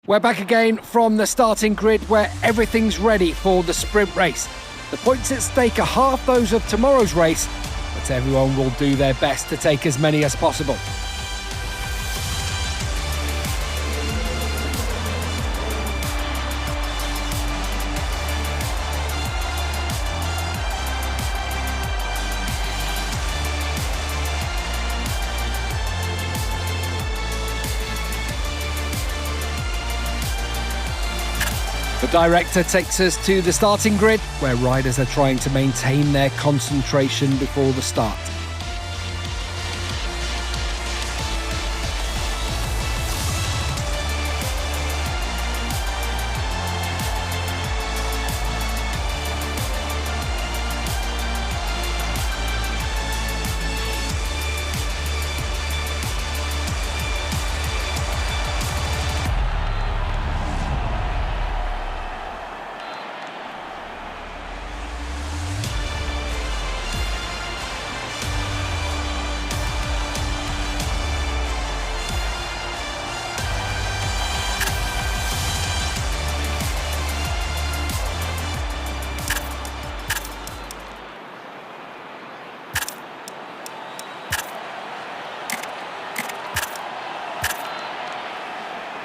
We're back again from the starting grid where everything's ready for the sprint race. The points at stake are half those of tomorrow's race, but everyone will do their best to take as many as possible. The director takes us to the starting grid, where riders are trying to maintain their concentration before the start.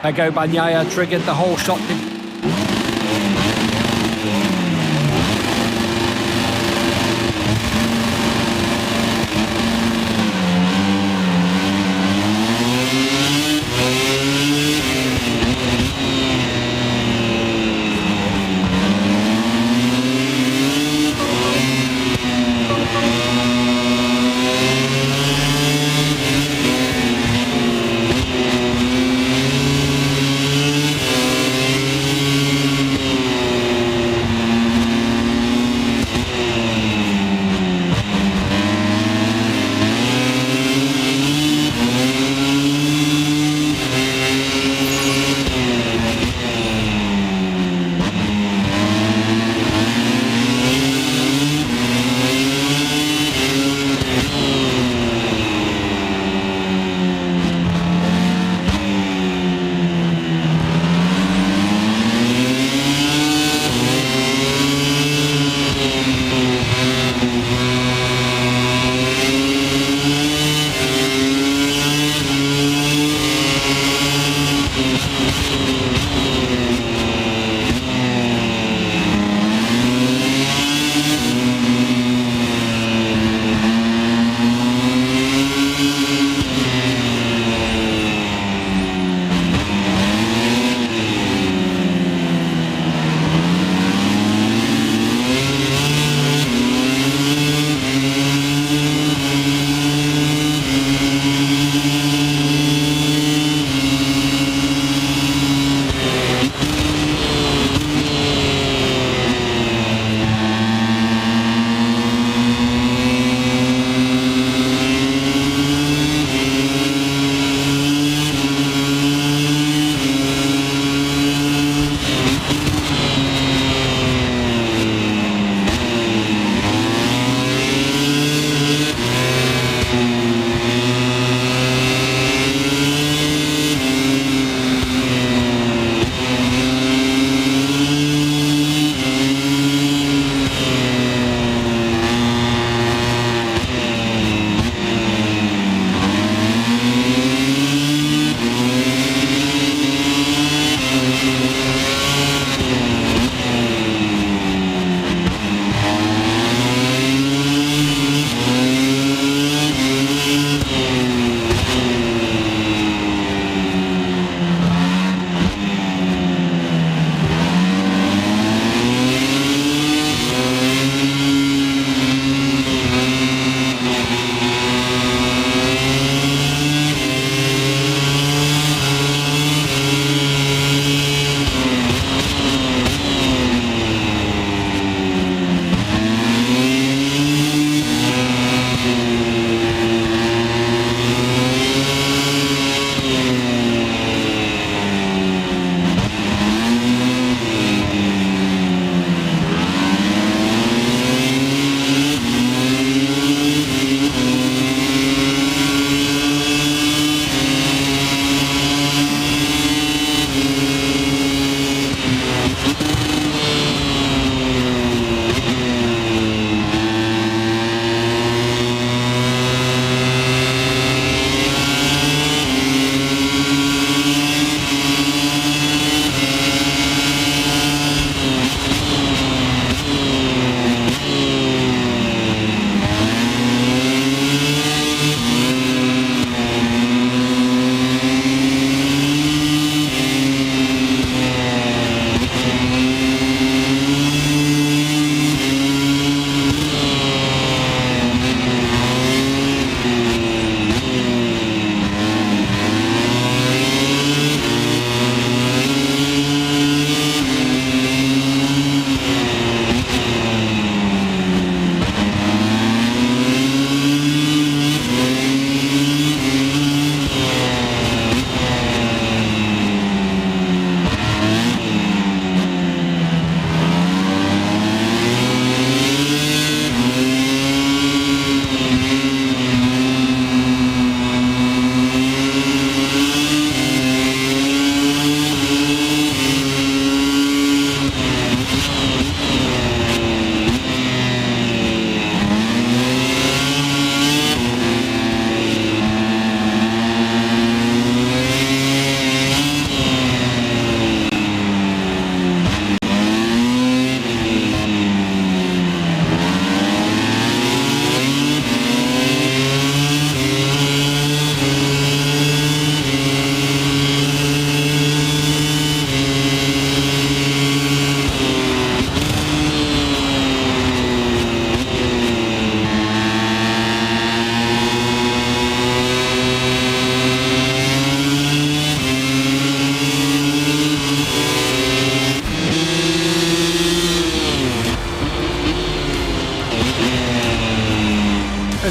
Ego Bagnaia triggered the whole shot.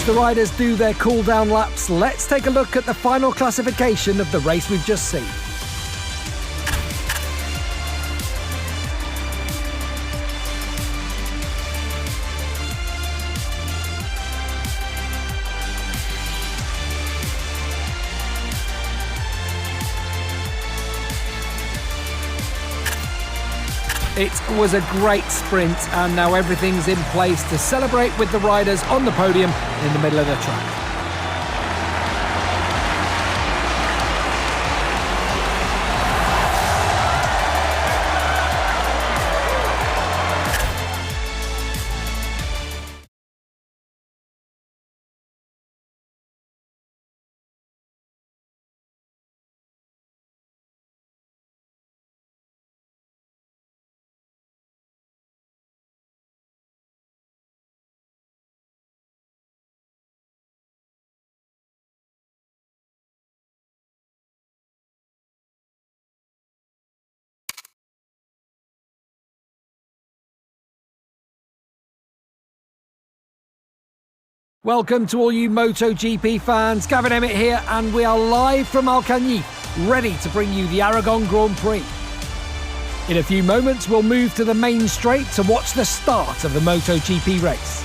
the riders do their cool-down laps, let's take a look at the final classification of the race we've just seen. It was a great sprint, and now everything's in place to celebrate with the riders on the podium in the middle of the track. Welcome to all you MotoGP fans, Gavin Emmett here, and we are live from Alcañiz, ready to bring you the Aragon Grand Prix. In a few moments we'll move to the main straight to watch the start of the MotoGP race.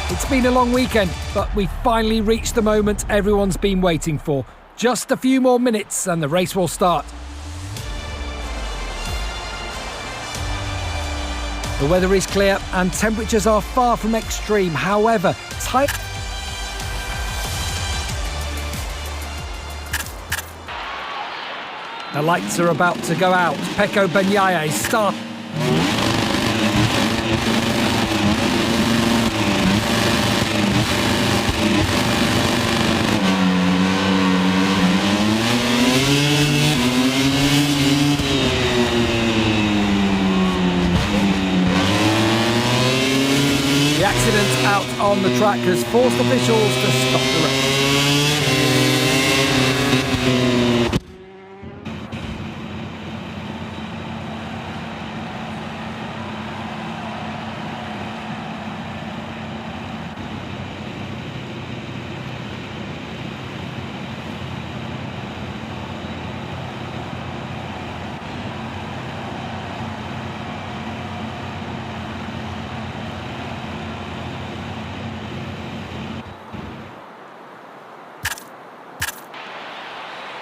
It's been a long weekend, but we finally reached the moment everyone's been waiting for. Just a few more minutes and the race will start. The weather is clear and temperatures are far from extreme. However, the lights are about to go out. Pecco Bagnaia is starting. The accident out on the track has forced officials to stop the race.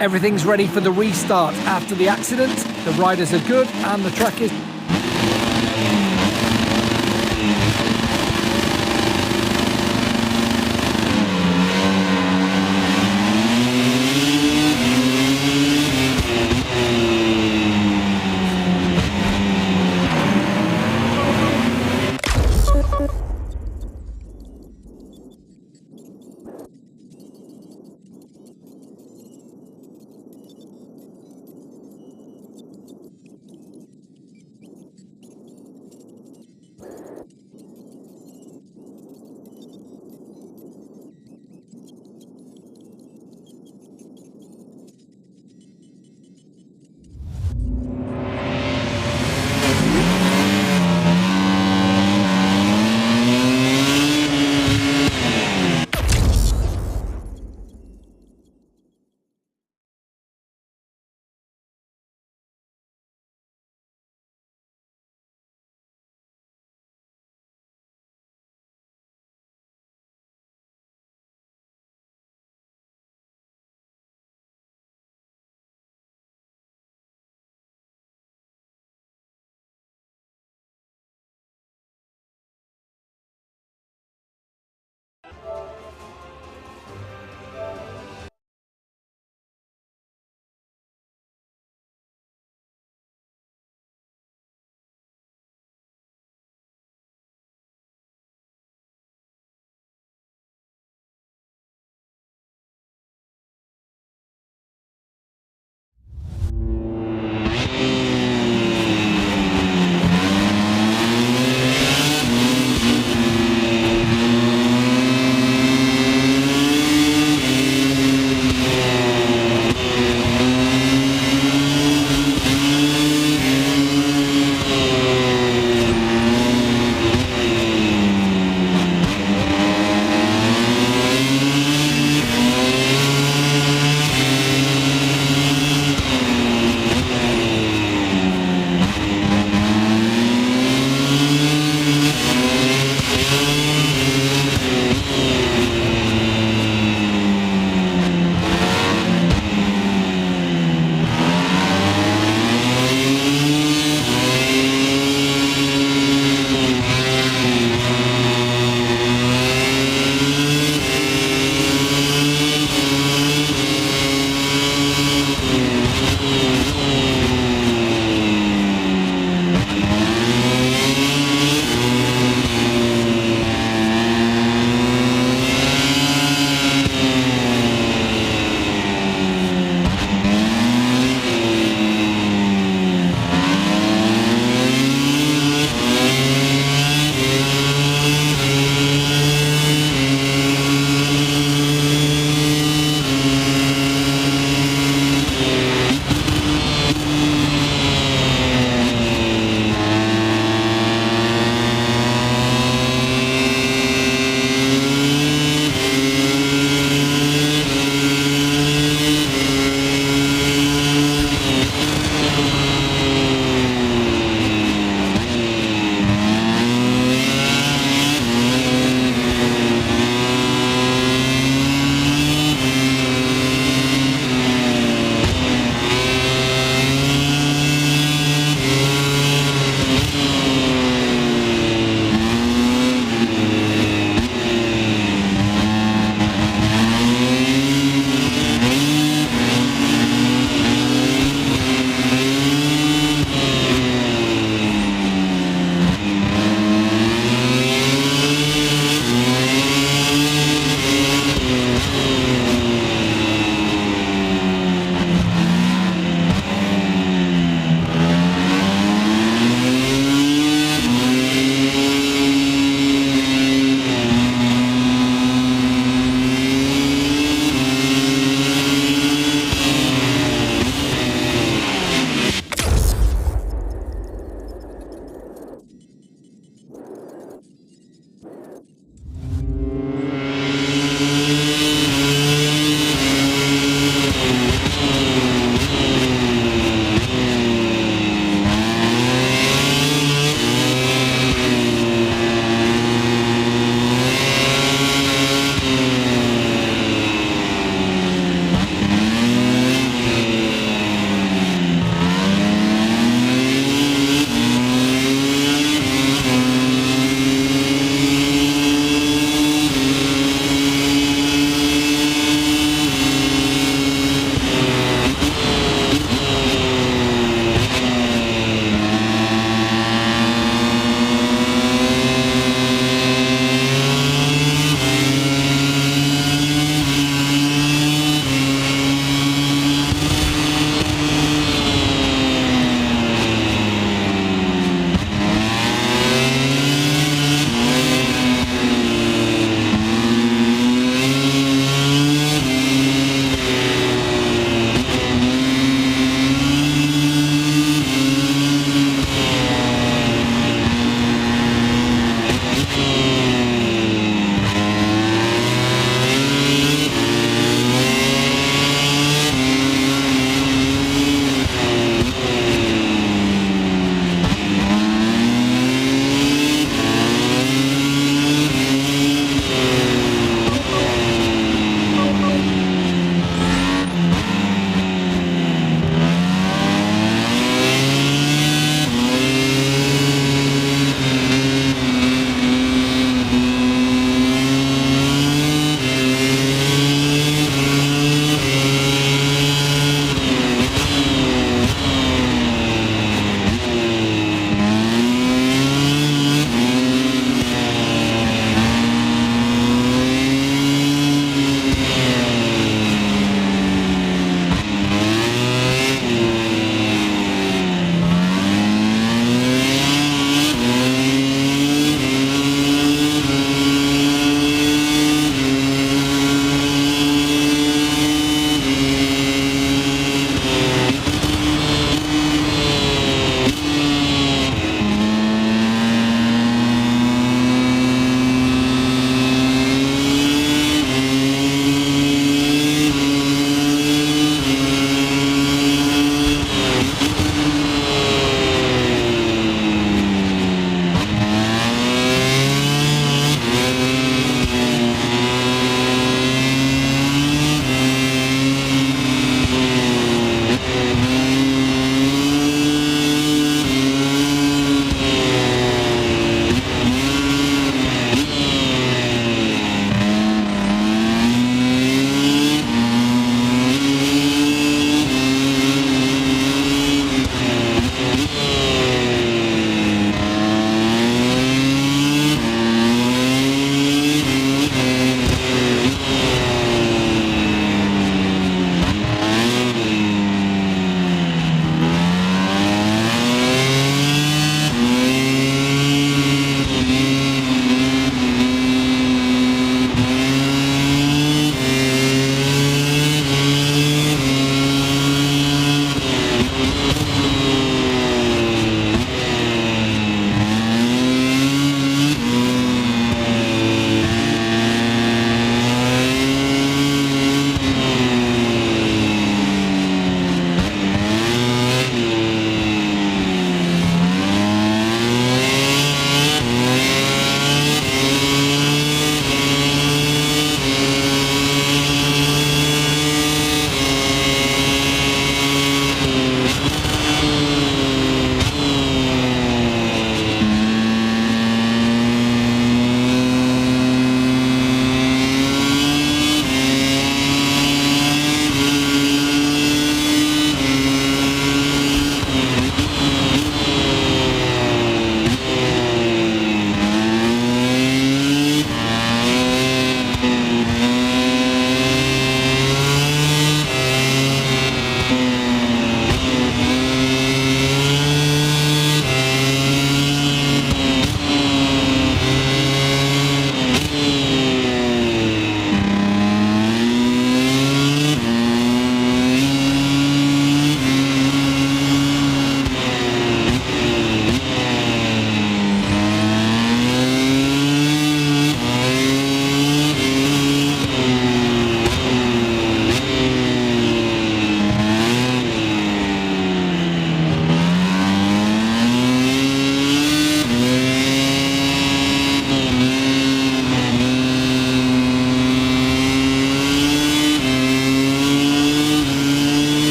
Everything's ready for the restart after the accident. The riders are good and the track is...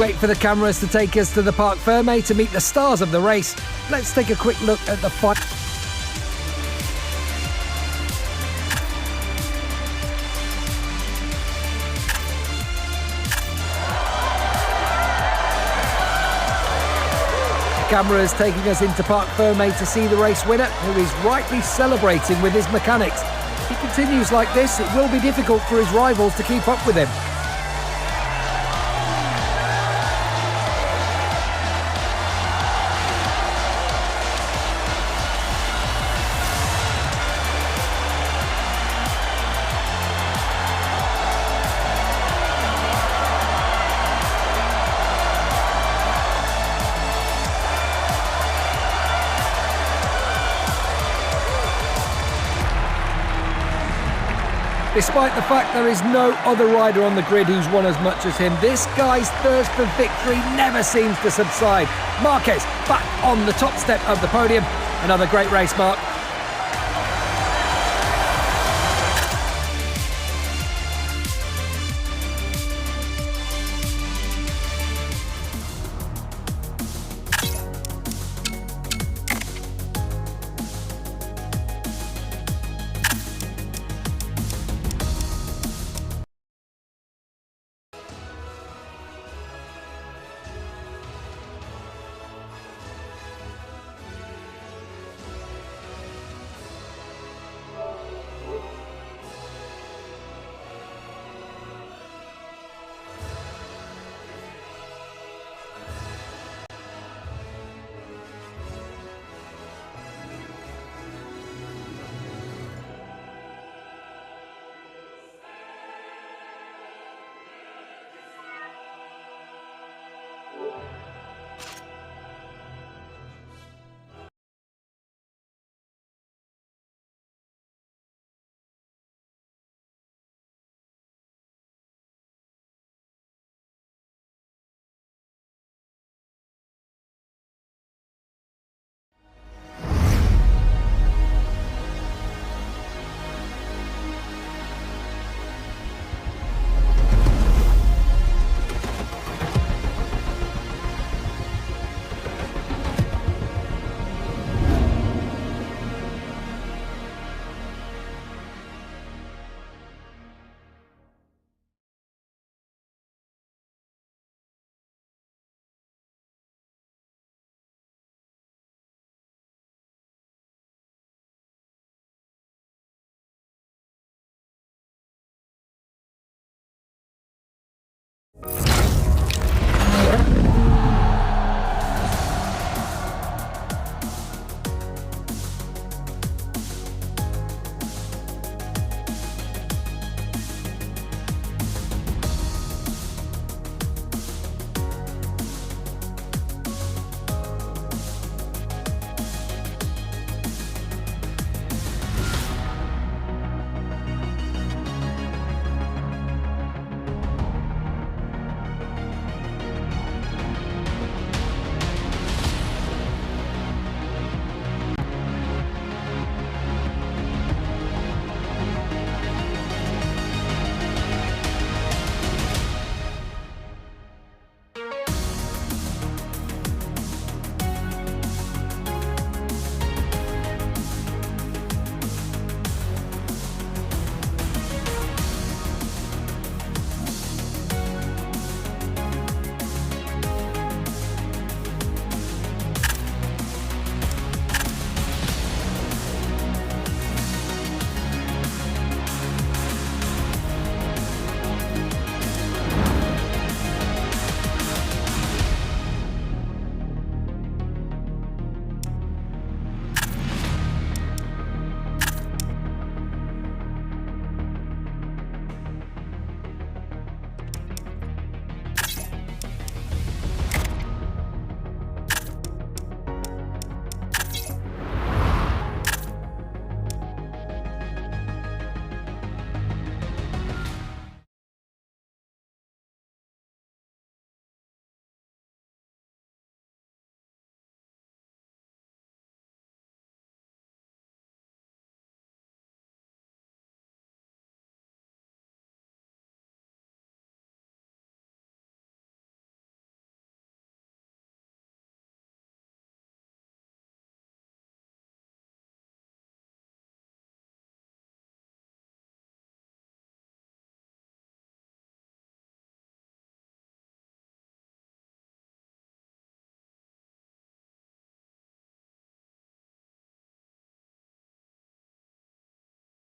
wait for the cameras to take us to the Parc Ferme to meet the stars of the race. Let's take a quick look at the fight. The cameras taking us into Parc Ferme to see the race winner, who is rightly celebrating with his mechanics. If he continues like this, it will be difficult for his rivals to keep up with him. Despite the fact there is no other rider on the grid who's won as much as him, this guy's thirst for victory never seems to subside. Marquez back on the top step of the podium. Another great race, Mark.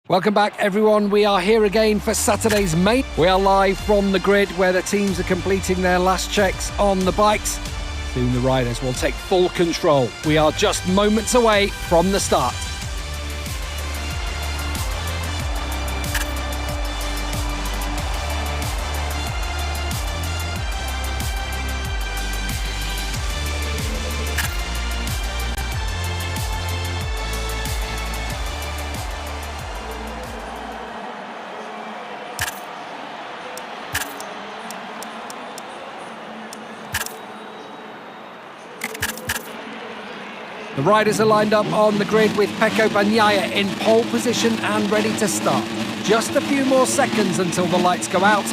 Welcome back, everyone. We are here again for Saturday's main. We are live from the grid where the teams are completing their last checks on the bikes. Soon the riders will take full control. We are just moments away from the start. The riders are lined up on the grid with Pecco Bagnaia in pole position and ready to start. Just a few more seconds until the lights go out.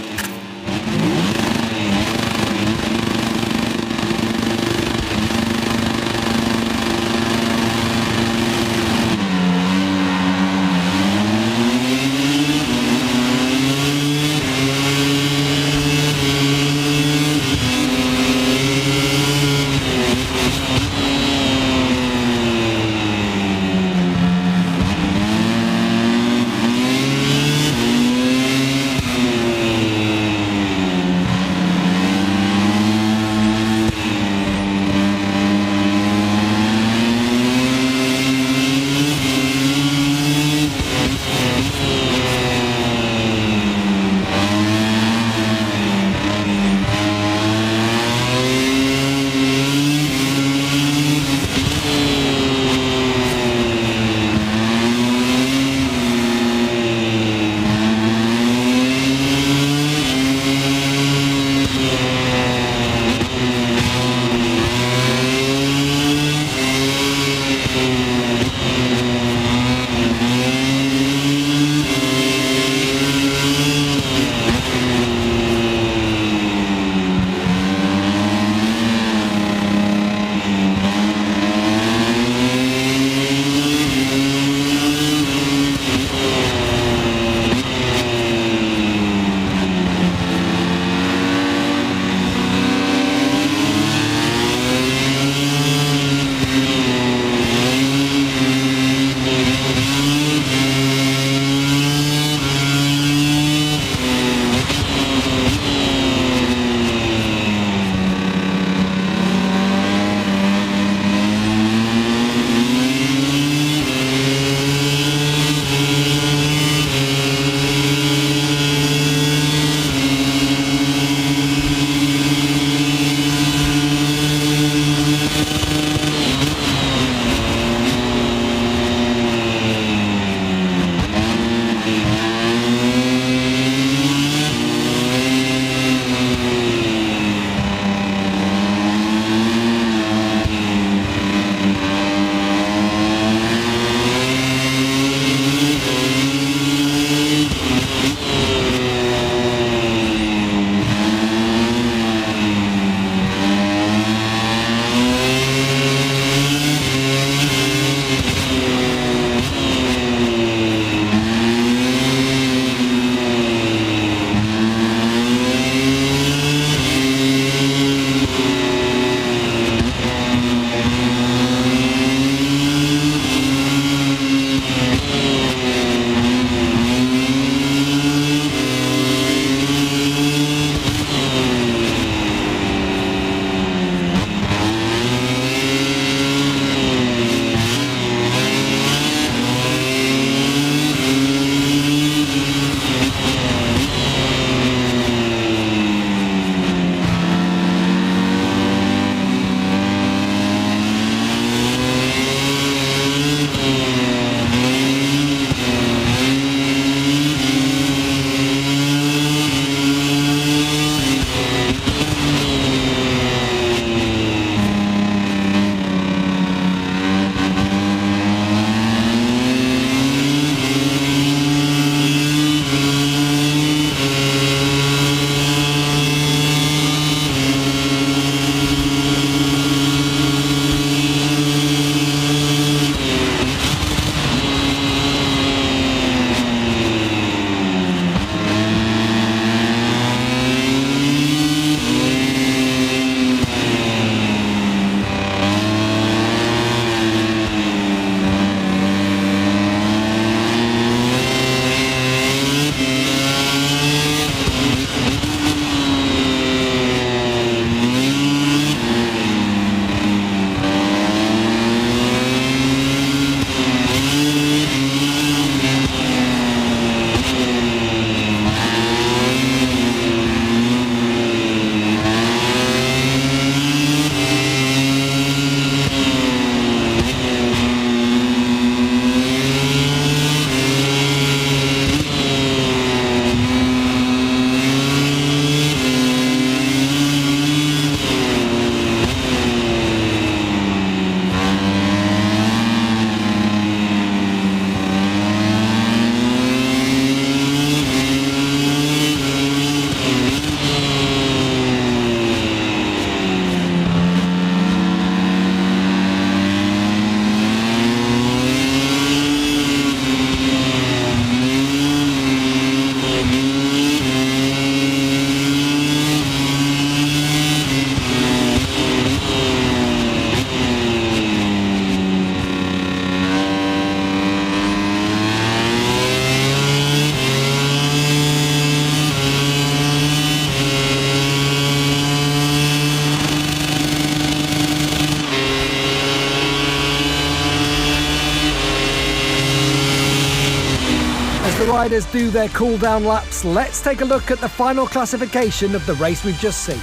riders do their cool-down laps, let's take a look at the final classification of the race we've just seen.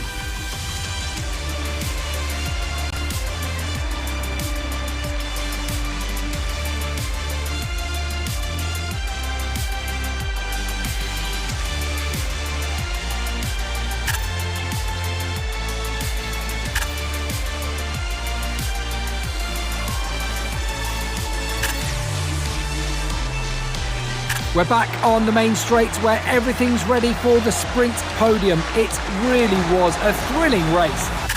We're back on the main straight where everything's ready for the sprint podium. It really was a thrilling race.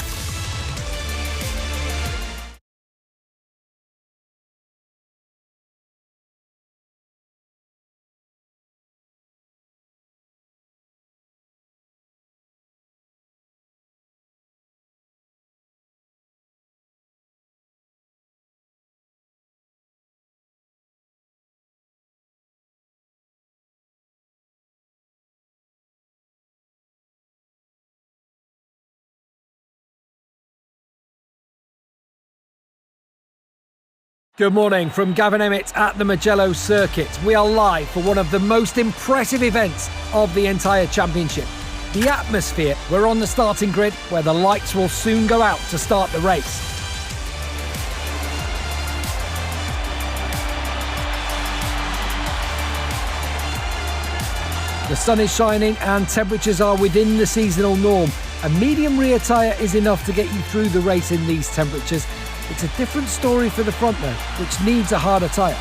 Good morning from Gavin Emmett at the Mugello circuit. We are live for one of the most impressive events of the entire championship. The atmosphere. We're on the starting grid where the lights will soon go out to start the race. The sun is shining and temperatures are within the seasonal norm. A medium rear tyre is enough to get you through the race in these temperatures. It's a different story for the front though, which needs a harder tyre.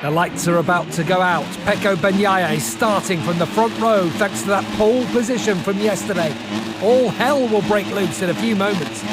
The lights are about to go out. Pecco Bagnaia is starting from the front row thanks to that pole position from yesterday. All hell will break loose in a few moments.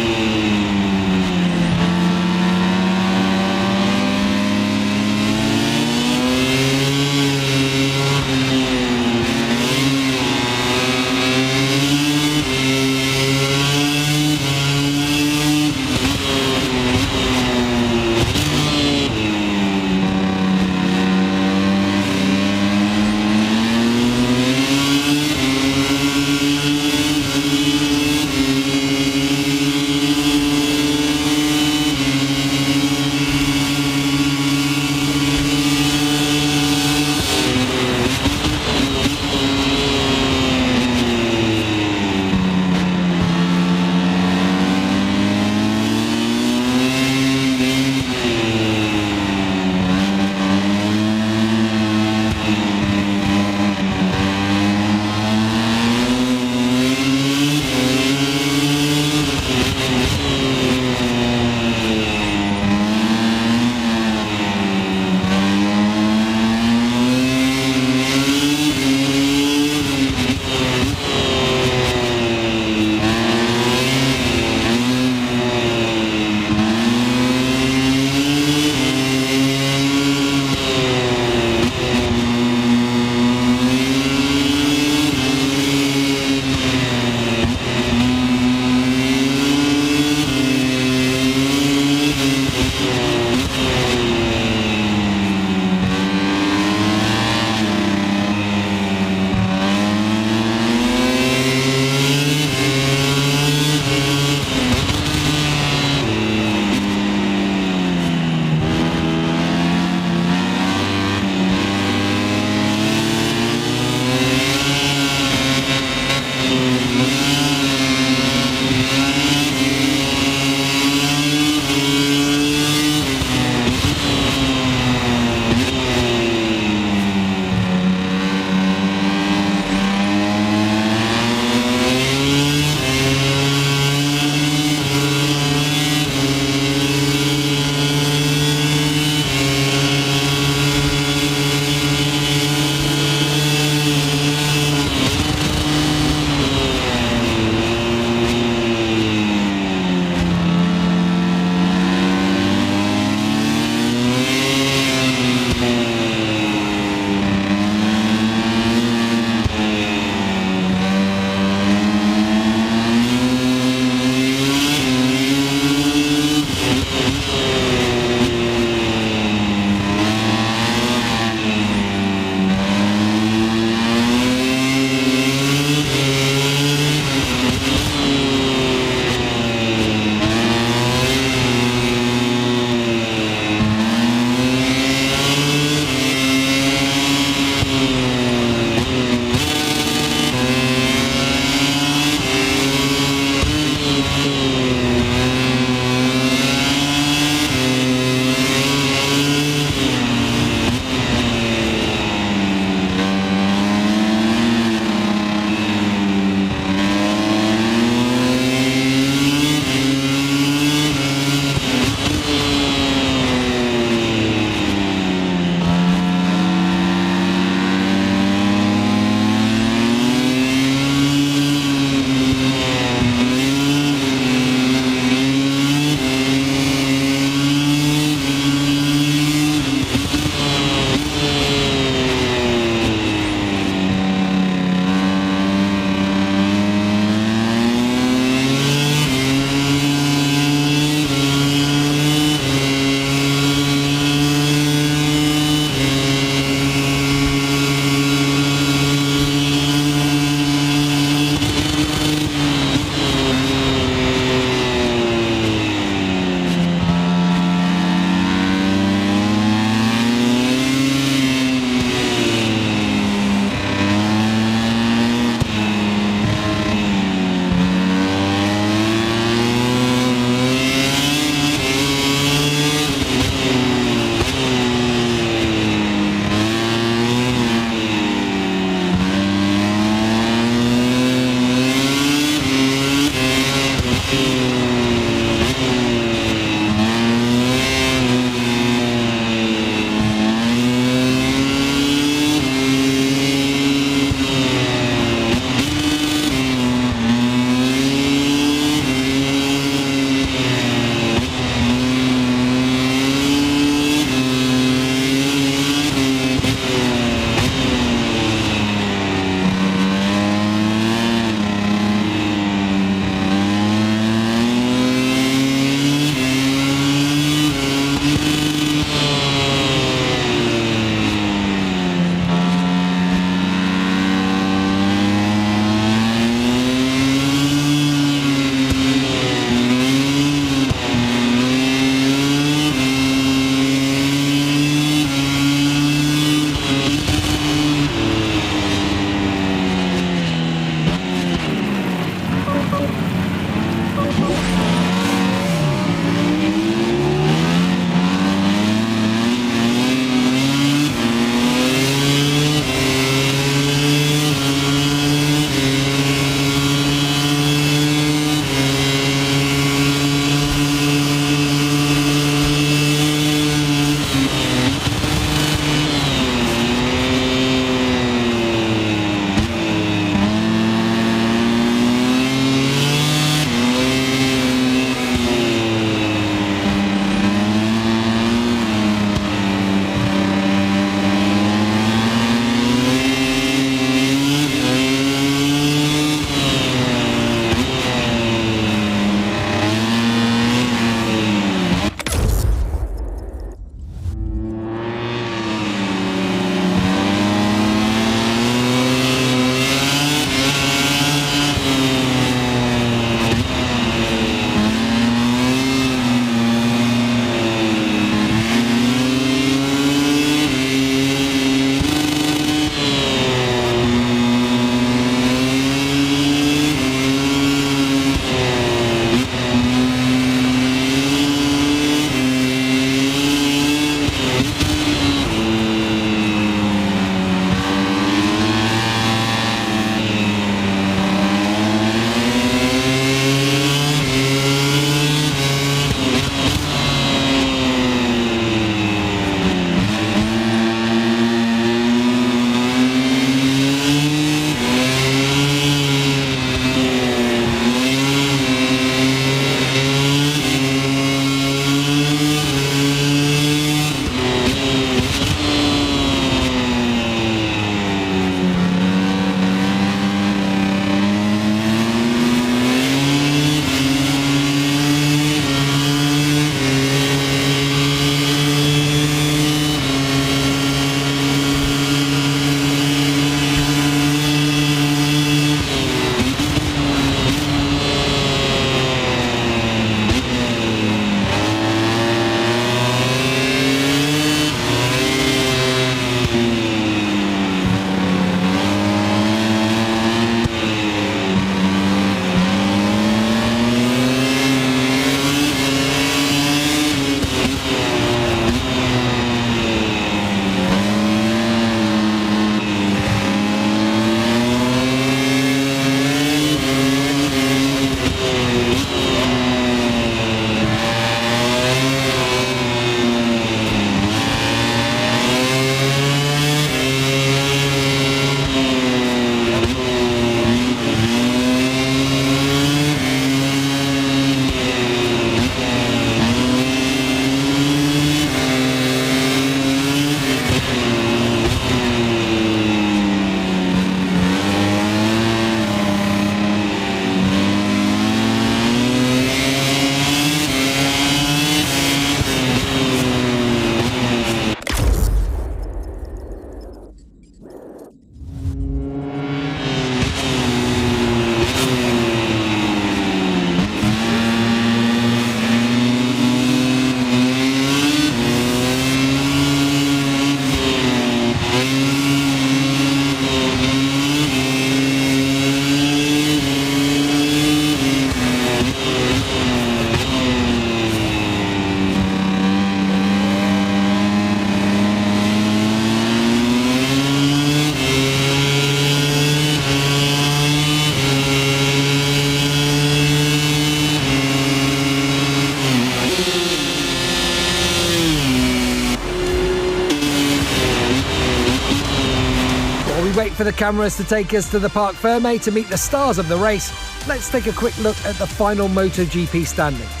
we wait for the cameras to take us to the Parc Fermé to meet the stars of the race, let's take a quick look at the final MotoGP standings.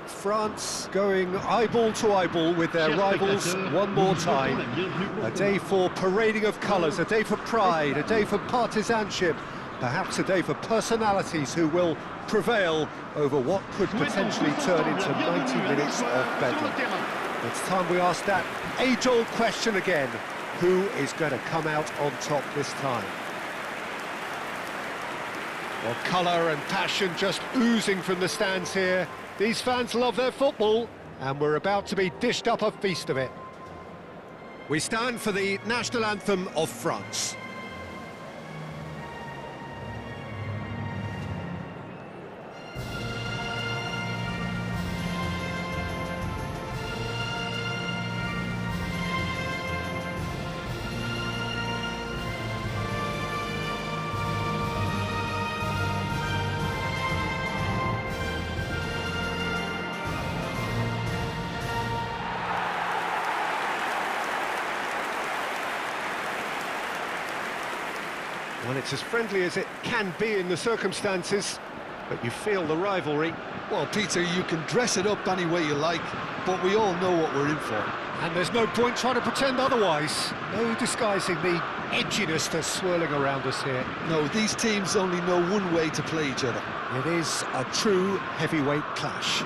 France going eyeball to eyeball with their rivals one more time. A day for parading of colours, a day for pride, a day for partisanship, perhaps a day for personalities who will prevail over what could potentially turn into 90 minutes of bedlam. It's time we ask that age-old question again: who is going to come out on top this time? Well, colour and passion just oozing from the stands here. These fans love their football, and we're about to be dished up a feast of it. We stand for the national anthem of France. Well, it's as friendly as it can be in the circumstances, but you feel the rivalry. Well, Peter, you can dress it up any way you like, but we all know what we're in for. And there's no point trying to pretend otherwise. No disguising the edginess that's swirling around us here. No, these teams only know one way to play each other. It is a true heavyweight clash.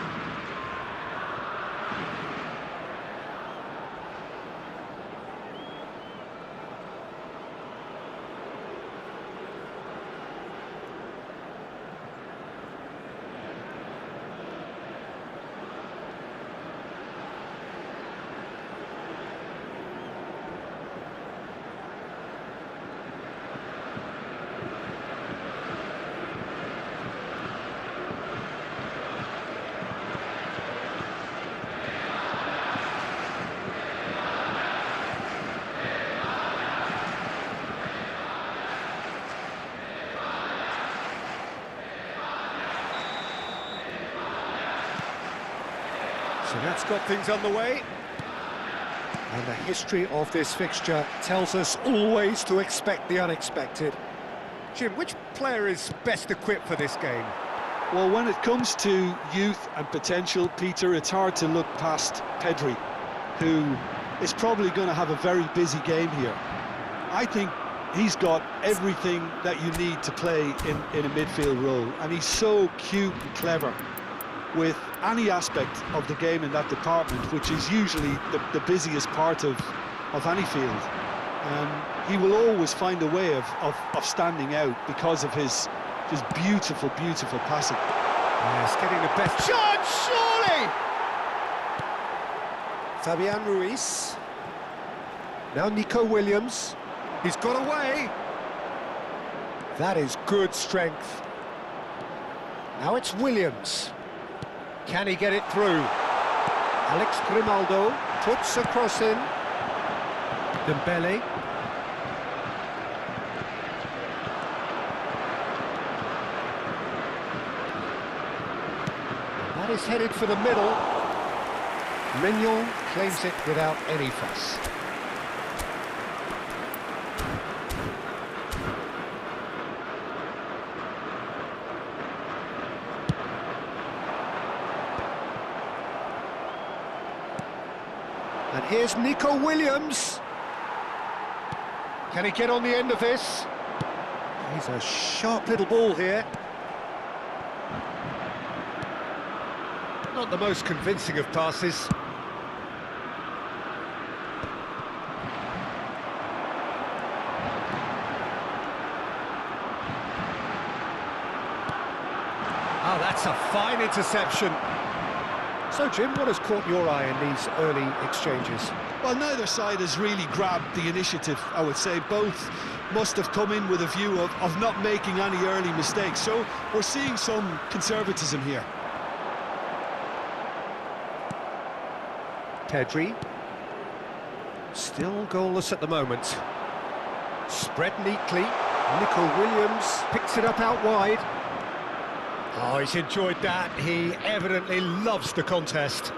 So that's got things underway. And the history of this fixture tells us always to expect the unexpected. Jim, which player is best equipped for this game? Well, when it comes to youth and potential, Peter, it's hard to look past Pedri, who is probably going to have a very busy game here. I think he's got everything that you need to play in a midfield role, and he's so cute and clever with any aspect of the game in that department, which is usually the busiest part of any field. He will always find a way of standing out because of his just beautiful, beautiful passing. Yes, getting the best chance, surely! Fabian Ruiz. Now Nico Williams. He's got away. That is good strength. Now it's Williams. Can he get it through? Alex Grimaldo puts a cross in. Dembele. That is headed for the middle. Mignon claims it without any fuss. And here's Nico Williams. Can he get on the end of this? He's a sharp little ball here. Not the most convincing of passes. That's a fine interception. So, Jim, what has caught your eye in these early exchanges? Well, neither side has really grabbed the initiative, I would say. Both must have come in with a view of not making any early mistakes. So we're seeing some conservatism here. Pedri. Still goalless at the moment. Spread neatly. Nico Williams picks it up out wide. Oh, he's enjoyed that. He evidently loves the contest.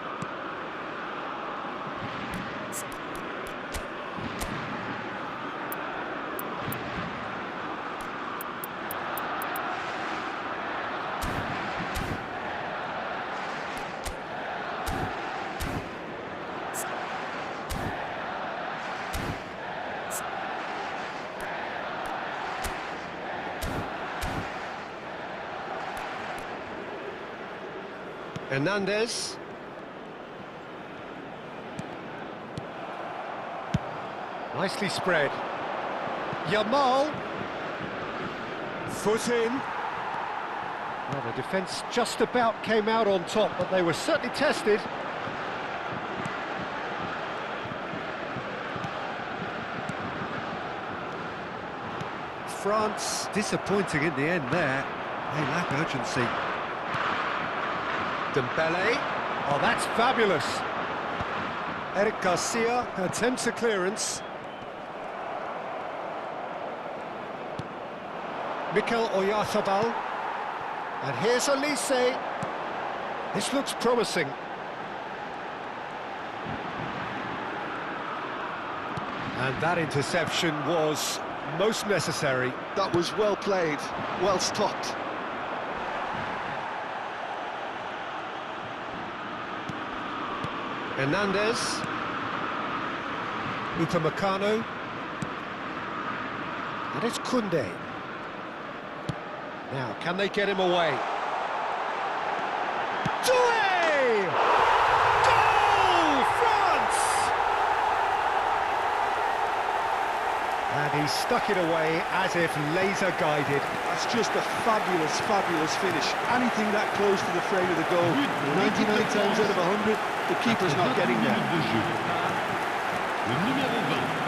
Hernandez. Nicely spread. Yamal. Foot in. Well, the defence just about came out on top, but they were certainly tested. France disappointing in the end there. They lack urgency. Dembele. Oh, that's fabulous. Eric Garcia attempts a clearance. Mikel Oyarzabal. And here's Olise. This looks promising. And that interception was most necessary. That was well played, well stopped. Hernandez. Upamecano. And it's Koundé. Now, can they get him away? Doué! Goal! France! And he stuck it away as if laser-guided. That's just a fabulous, fabulous finish. Anything that close to the frame of the goal, 99 times out of 100, the keeper's not getting there. Le numéro 20.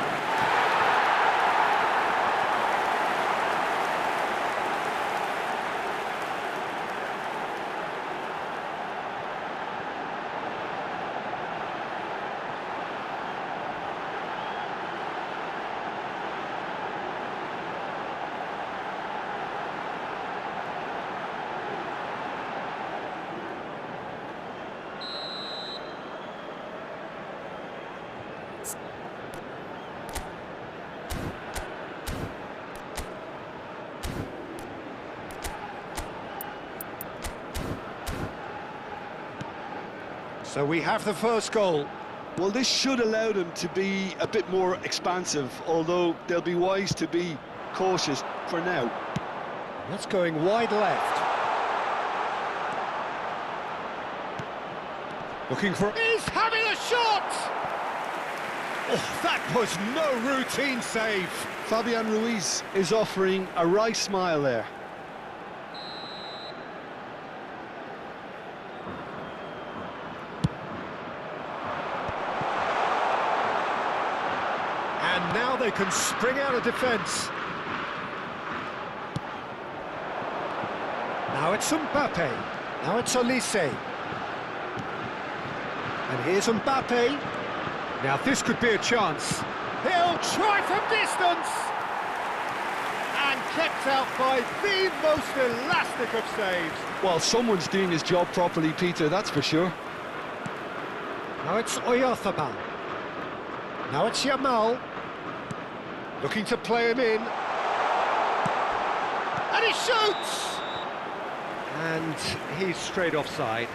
So we have the first goal. Well, this should allow them to be a bit more expansive, although they'll be wise to be cautious for now. That's going wide left. Looking for... He's having a shot! Oh, that was no routine save. Fabian Ruiz is offering a wry smile there. And now they can spring out of defence. Now it's Mbappe. Now it's Olise. And here's Mbappe. Now this could be a chance. He'll try from distance. And kept out by the most elastic of saves. Well, someone's doing his job properly, Peter, that's for sure. Now it's Oyarzabal. Now it's Yamal. Looking to play him in. And he shoots! And he's straight offside.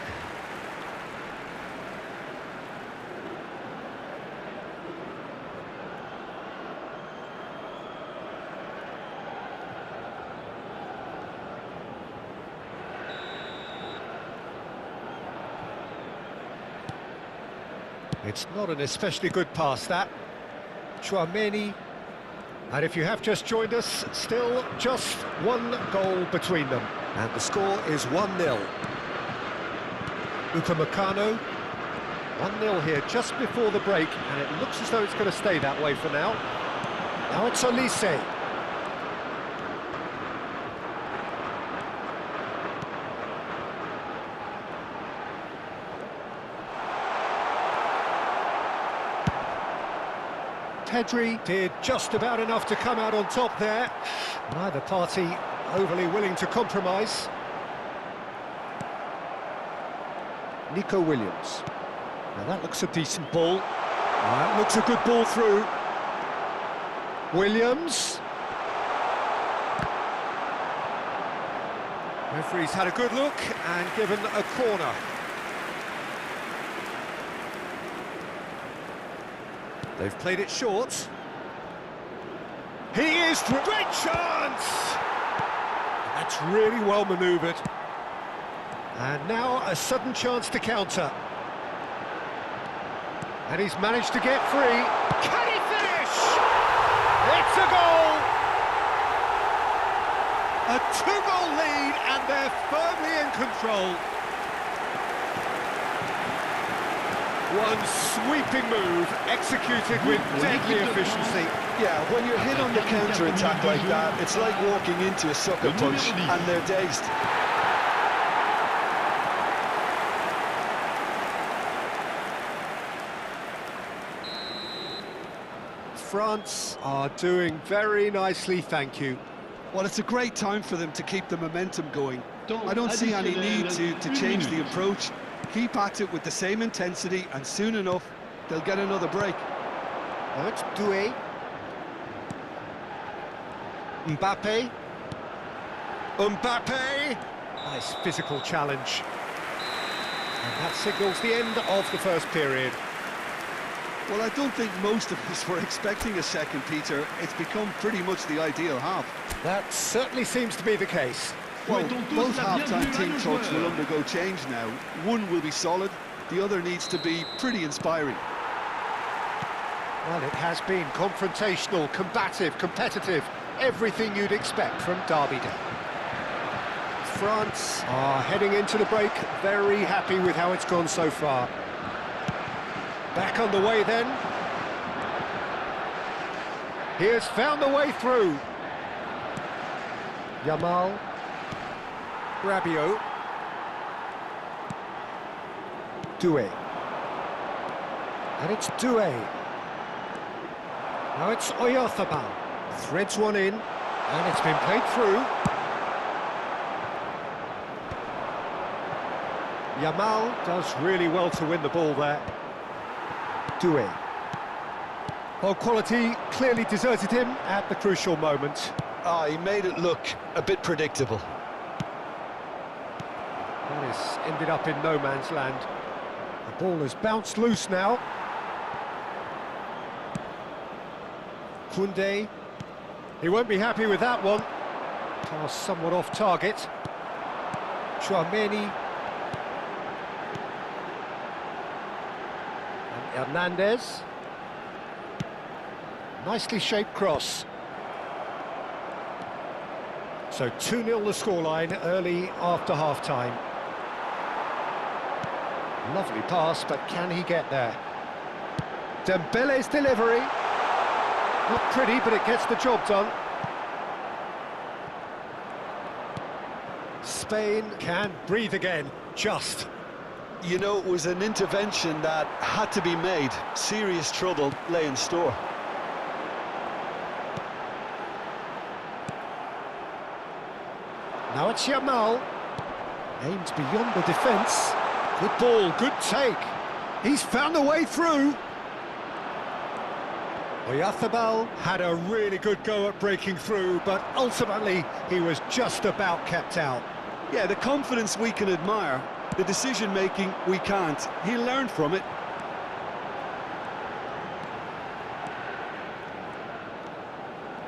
It's not an especially good pass, that. Chouameni. And if you have just joined us, still just one goal between them. And the score is 1-0. Upamecano, 1-0 here just before the break, and it looks as though it's going to stay that way for now. Now it's Olise. Pedri did just about enough to come out on top there. Neither party overly willing to compromise. Nico Williams. Now that looks a decent ball. That looks a good ball through. Williams. Referee's had a good look and given a corner. They've played it short. He is through. Great chance! That's really well manoeuvred. And now a sudden chance to counter. And he's managed to get free. Can he finish? It's a goal! A two-goal lead, and they're firmly in control. One sweeping move, executed with deadly efficiency. Yeah, when you're hit on the counter-attack like that, it's like walking into a sucker punch, and they're dazed. France are doing very nicely, thank you. Well, it's a great time for them to keep the momentum going. I don't see any need to change the approach. Keep at it with the same intensity, and soon enough, they'll get another break. Now it's Doué. Mbappe. Mbappe! Nice physical challenge. And that signals the end of the first period. Well, I don't think most of us were expecting a second, Peter. It's become pretty much the ideal half. That certainly seems to be the case. Well, both half-time team talks will undergo change now. One will be solid, the other needs to be pretty inspiring. Well, it has been confrontational, combative, competitive, everything you'd expect from Derby Day. France are heading into the break, very happy with how it's gone so far. Back on the way then. He has found the way through. Yamal. Rabiot. Doué. And it's Doué. Now it's Oyarzabal. Threads one in, and it's been played through. Yamal does really well to win the ball there. Doué. Well, quality clearly deserted him at the crucial moment. He made it look a bit predictable. That has ended up in no man's land. The ball has bounced loose now. Koundé. He won't be happy with that one. Pass somewhat off target. Tchouaméni. And Hernandez. Nicely shaped cross. So 2-0 the scoreline early after half-time. Lovely pass, but can he get there? Dembele's delivery. Not pretty, but it gets the job done. Spain can breathe again, just. You know, it was an intervention that had to be made. Serious trouble lay in store. Now it's Yamal. Aims beyond the defence. Good ball, good take. He's found a way through. Oyarzabal had a really good go at breaking through, but ultimately he was just about kept out. Yeah, the confidence we can admire, the decision-making we can't. He learned from it.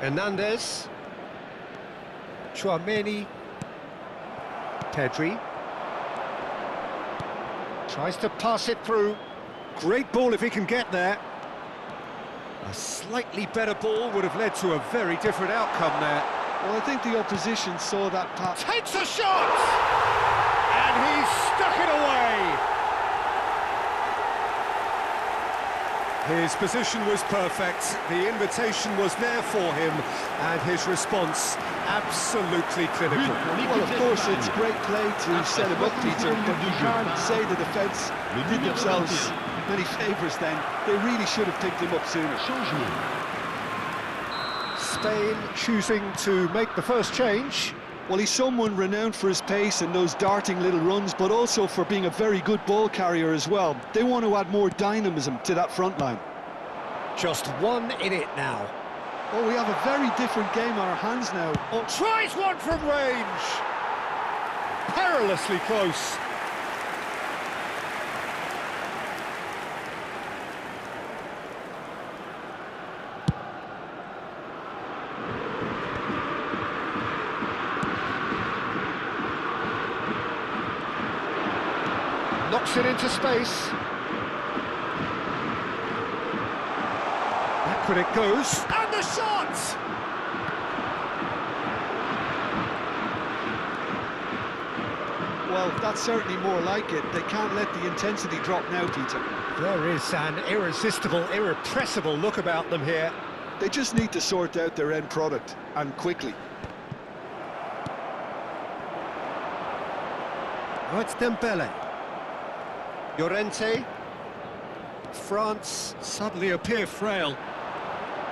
Hernandez. Tchouaméni. Pedri. Tries to pass it through. Great ball if he can get there. A slightly better ball would have led to a very different outcome there. Well, I think the opposition saw that pass. Takes a shot! And he's stuck it away! His position was perfect, the invitation was there for him, and his response absolutely clinical. Well, of course, it's great play to set him up, Peter, but you can't say the defence did themselves many favours then. They really should have picked him up sooner. Spain choosing to make the first change. Well, he's someone renowned for his pace and those darting little runs, but also for being a very good ball carrier as well. They want to add more dynamism to that front line. Just one in it now. Oh, we have a very different game on our hands now. Oh, tries one from range! Perilously close. Knocks it into space. Backward it goes. And the shot! Well, that's certainly more like it. They can't let the intensity drop now, Peter. There is an irresistible, irrepressible look about them here. They just need to sort out their end product, and quickly. Oh, it's Dembele. Llorente. France suddenly appear frail.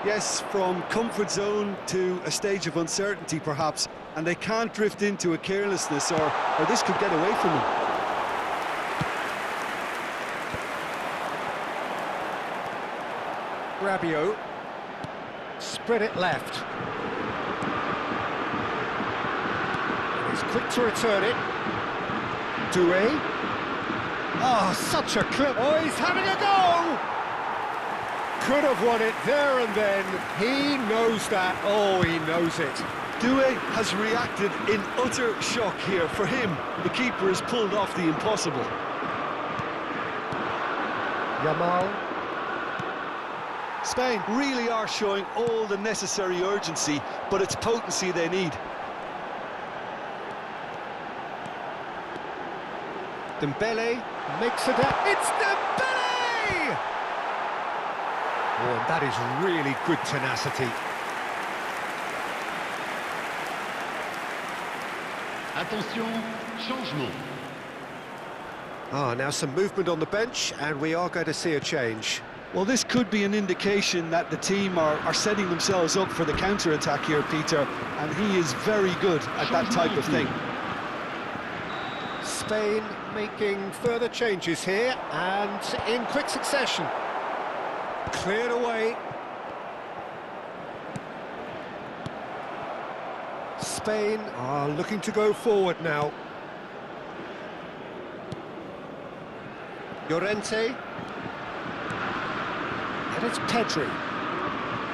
Yes, from comfort zone to a stage of uncertainty, perhaps, and they can't drift into a carelessness, or this could get away from them. Rabiot. Spread it left. And he's quick to return it. Doué. Oh, such a clip. Oh, he's having a go! Could have won it there and then. He knows that. Oh, he knows it. Doué has reacted in utter shock here. For him, the keeper has pulled off the impossible. Yamal. Spain really are showing all the necessary urgency, but it's potency they need. Dembele makes it up. It's Dembele! Oh, and that is really good tenacity. Attention, changement. Ah, now some movement on the bench, and we are going to see a change. Well, this could be an indication that the team are setting themselves up for the counter-attack here, Peter, and he is very good at that type of thing. Spain making further changes here, and in quick succession. Cleared away. Spain are looking to go forward now. Llorente. And it's Pedri.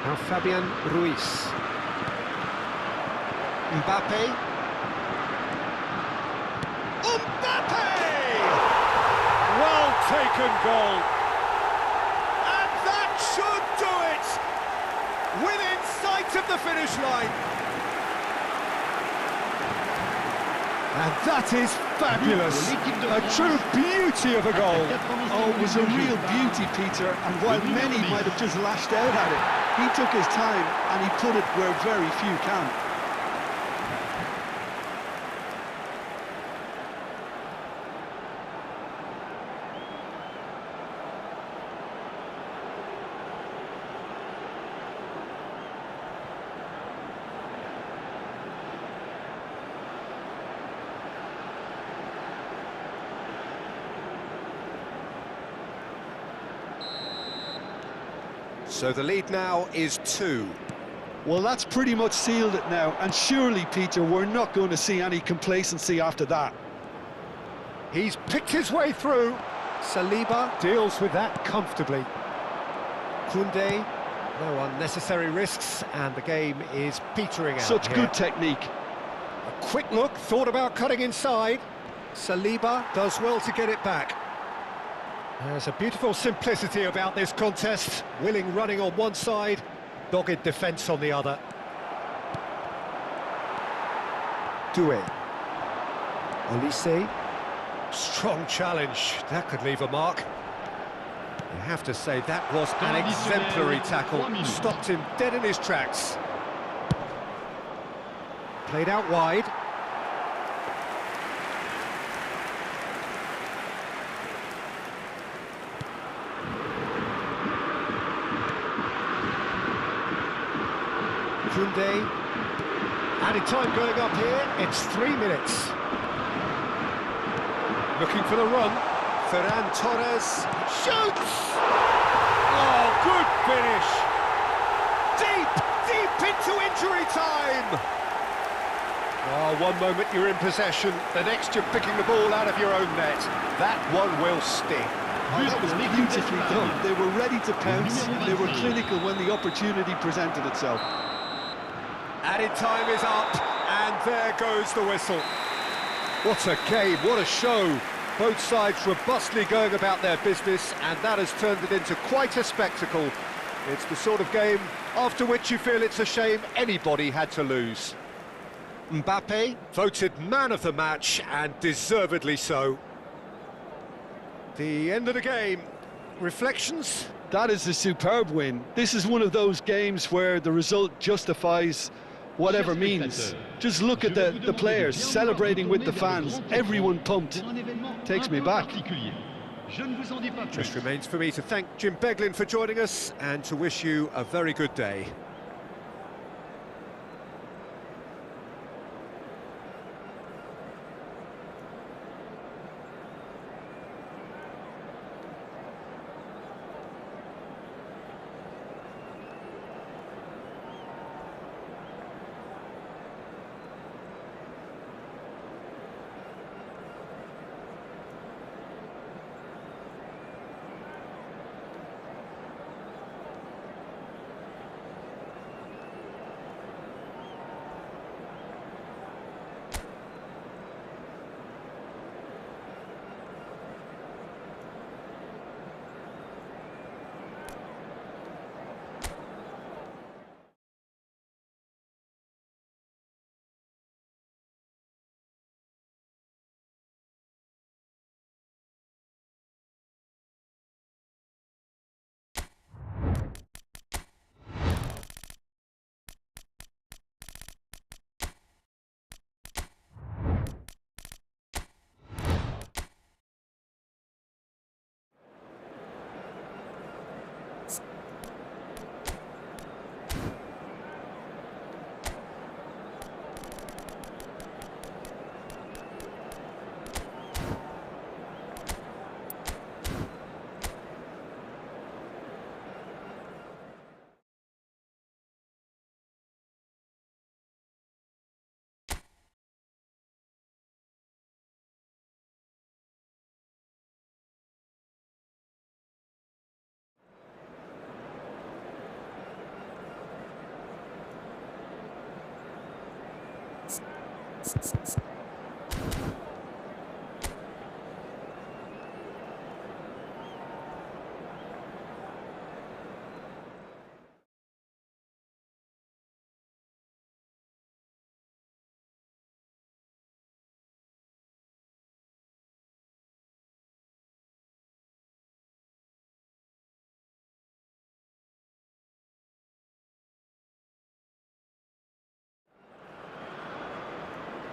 Now Fabian Ruiz. Mbappe. Mbappe! Well taken goal. And that should do it! Within sight of the finish line. And that is fabulous. A true beauty of a goal. Oh, it was a real beauty, Peter, and while many might have just lashed out at it, he took his time and he put it where very few can. So the lead now is 2. Well, that's pretty much sealed it now, and surely, Peter, we're not going to see any complacency after that. He's picked his way through. Saliba deals with that comfortably. Koundé, no unnecessary risks, and the game is petering out. Such here. good technique. A quick look, thought about cutting inside. Saliba does well to get it back. There's a beautiful simplicity about this contest. Willing running on one side, dogged defence on the other. Dunia. Olise. Strong challenge. That could leave a mark. You have to say that was an exemplary tackle. Stopped him dead in his tracks. Played out wide. Kunde. Added time going up here. It's 3 minutes. Looking for the run. Ferran Torres shoots! Oh, good finish! Deep into injury time! Oh, one moment you're in possession, the next you're picking the ball out of your own net. That one will sting. Oh, that was beautifully done. They were ready to pounce. They were clinical when the opportunity presented itself. Added time is up, and there goes the whistle. What a game, what a show. Both sides robustly going about their business, and that has turned it into quite a spectacle. It's the sort of game after which you feel it's a shame anybody had to lose. Mbappe voted man of the match, and deservedly so. The end of the game. Reflections? That is a superb win. This is one of those games where the result justifies whatever means. Just look at the players celebrating with the fans, everyone pumped. Takes me back. Just remains for me to thank Jim Beglin for joining us and to wish you a very good day.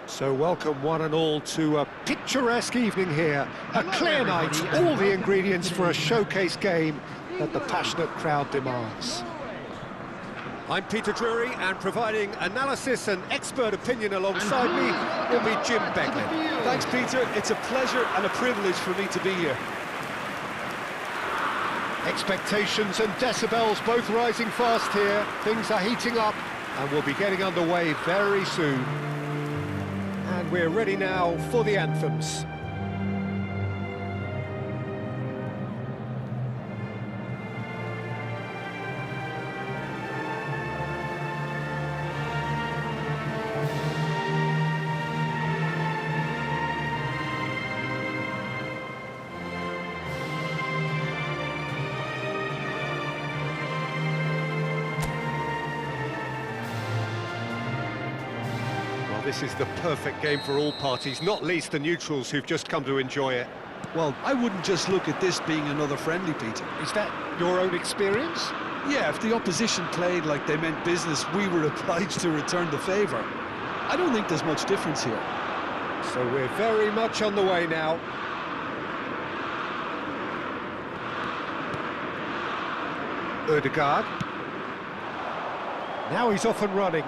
So welcome one and all to a picturesque evening here, a clear night, all the ingredients for a showcase game that the passionate crowd demands. I'm Peter Drury, and providing analysis and expert opinion alongside me will be Jim Beglin. Thanks, Peter. It's a pleasure and a privilege for me to be here. Expectations and decibels both rising fast here. Things are heating up and we'll be getting underway very soon. And we're ready now for the anthems. this is the perfect game for all parties, not least the neutrals who've just come to enjoy it. Well, I wouldn't just look at this being another friendly, Peter. Is that your own experience? Yeah, if the opposition played like they meant business, we were obliged to return the favour. I don't think there's much difference here. So we're very much on the way now. Ødegaard. Now he's off and running.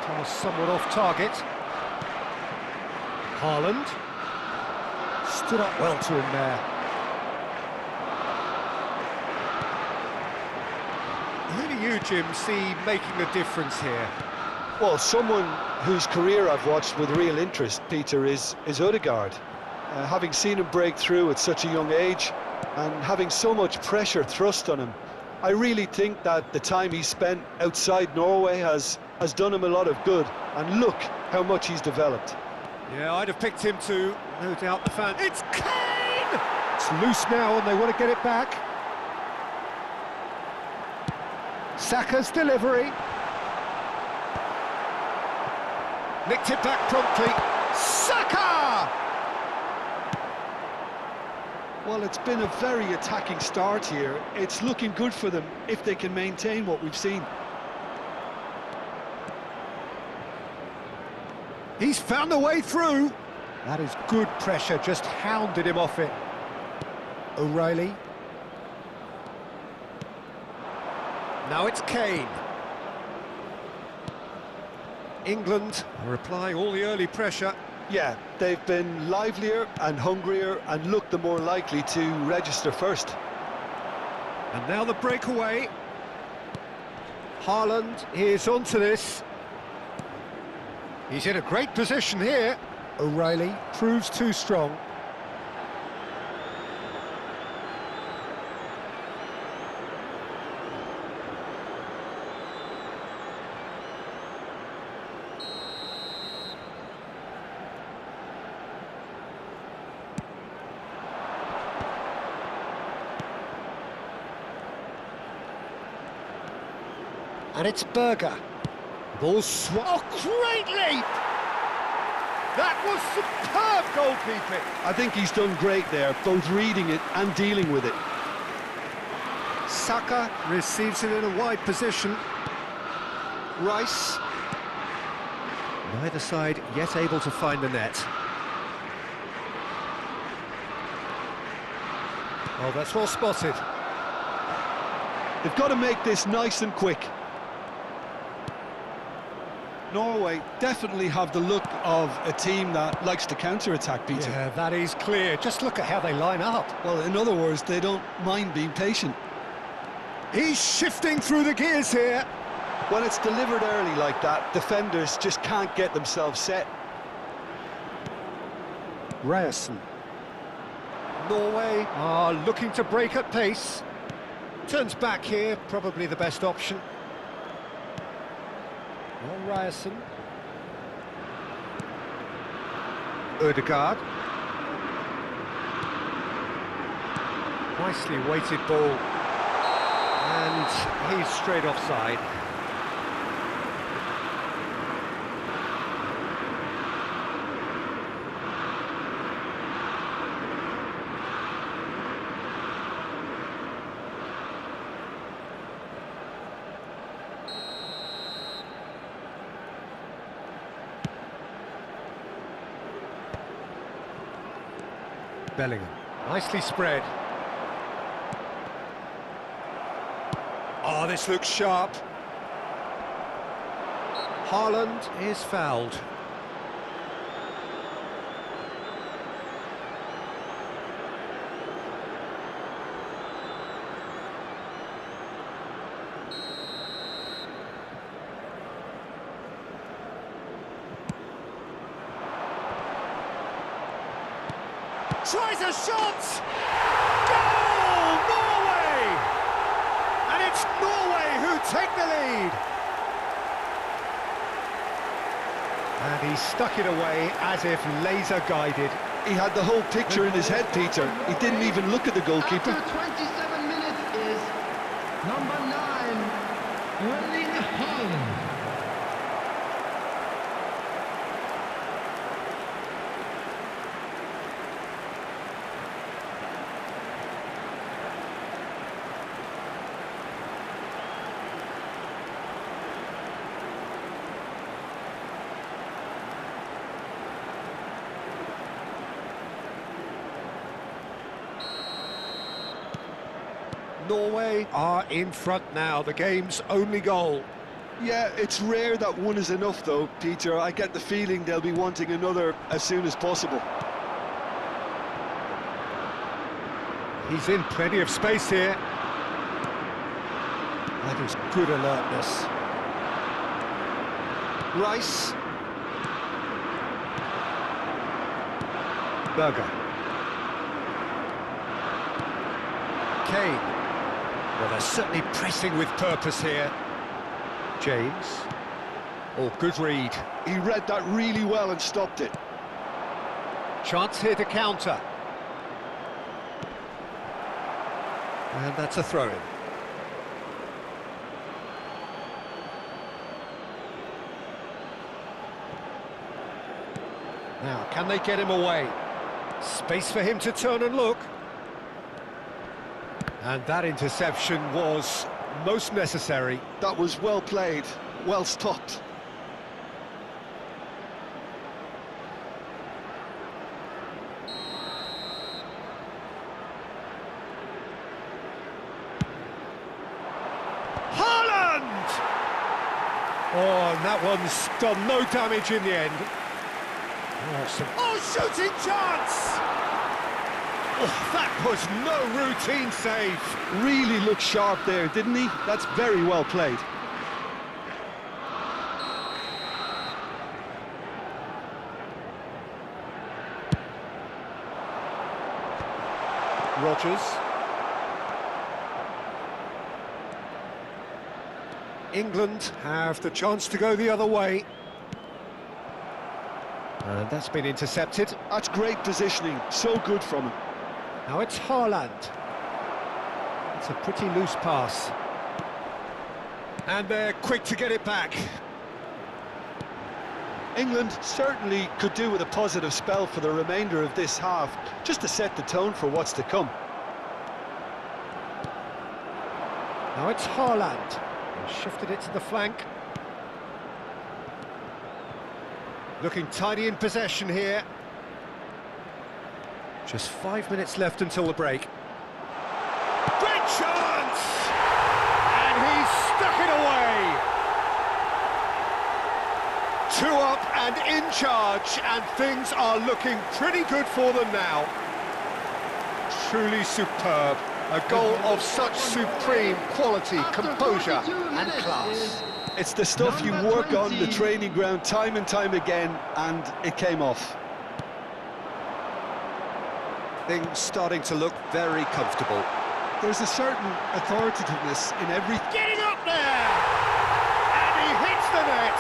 Pass somewhat off target. Haaland. Stood up well to him there. Who do you, Jim, see making a difference here? Well, someone whose career I've watched with real interest, Peter, is Ødegaard. Having seen him break through at such a young age and having so much pressure thrust on him, I really think that the time he spent outside Norway has done him a lot of good. And look how much he's developed. Yeah, I'd have picked him too, no doubt the fan. It's Kane! It's loose now and they want to get it back. Saka's delivery. Nicked it back promptly. Saka! Well, it's been a very attacking start here. It's looking good for them if they can maintain what we've seen. He's found a way through. That is good pressure, just hounded him off it. O'Reilly. Now it's Kane. England are applying all the early pressure. Yeah, they've been livelier and hungrier and looked the more likely to register first. And now the breakaway. Haaland is onto this. He's in a great position here. O'Reilly proves too strong. And it's Berger. Ball oh, great leap! That was superb goalkeeping. I think he's done great there, both reading it and dealing with it. Saka receives it in a wide position. Rice. Neither side yet able to find the net. Oh, that's well spotted. They've got to make this nice and quick. Norway definitely have the look of a team that likes to counter-attack, Peter. Yeah, that is clear. Just look at how they line up. Well, in other words, they don't mind being patient. He's shifting through the gears here. When it's delivered early like that, defenders just can't get themselves set. Ryerson. Norway are looking to break at pace. Turns back here, probably the best option. Ryerson. Ødegaard. Nicely weighted ball. And he's straight offside. Bellingham, nicely spread. Oh, this looks sharp. Haaland is fouled. Tries a shot! Goal! Norway! And it's Norway who take the lead. And he stuck it away as if laser guided. He had the whole picture in his head, Peter. He didn't even look at the goalkeeper. After 27 minutes is number 9, Erling Haaland. Norway are in front now, the game's only goal. Yeah, it's rare that one is enough though, Peter. I get the feeling they'll be wanting another as soon as possible. He's in plenty of space here. That is good alertness. Rice. Berger. Kane. Well, they're certainly pressing with purpose here. James. Oh, good read. He read that really well and stopped it. Chance here to counter. And that's a throw-in. Now, can they get him away? Space for him to turn and look. And that interception was most necessary. That was well played, well stopped. Haaland! Oh, and that one's done no damage in the end. Oh, shooting chance! Oh, that was no routine save. Really looked sharp there, didn't he? That's very well played. Rodgers. England have the chance to go the other way. And that's been intercepted. That's great positioning, so good from him. Now it's Haaland. It's a pretty loose pass. And they're quick to get it back. England certainly could do with a positive spell for the remainder of this half, just to set the tone for what's to come. Now it's Haaland. Shifted it to the flank. Looking tidy in possession here. Just 5 minutes left until the break. Great chance! And he's stuck it away! 2 up and in charge, and things are looking pretty good for them now. Truly superb. A goal of such supreme quality, composure and class. It's the stuff you work on the training ground time and time again, and it came off. Things starting to look very comfortable. There's a certain authoritativeness in every... Getting up there! And he hits the net!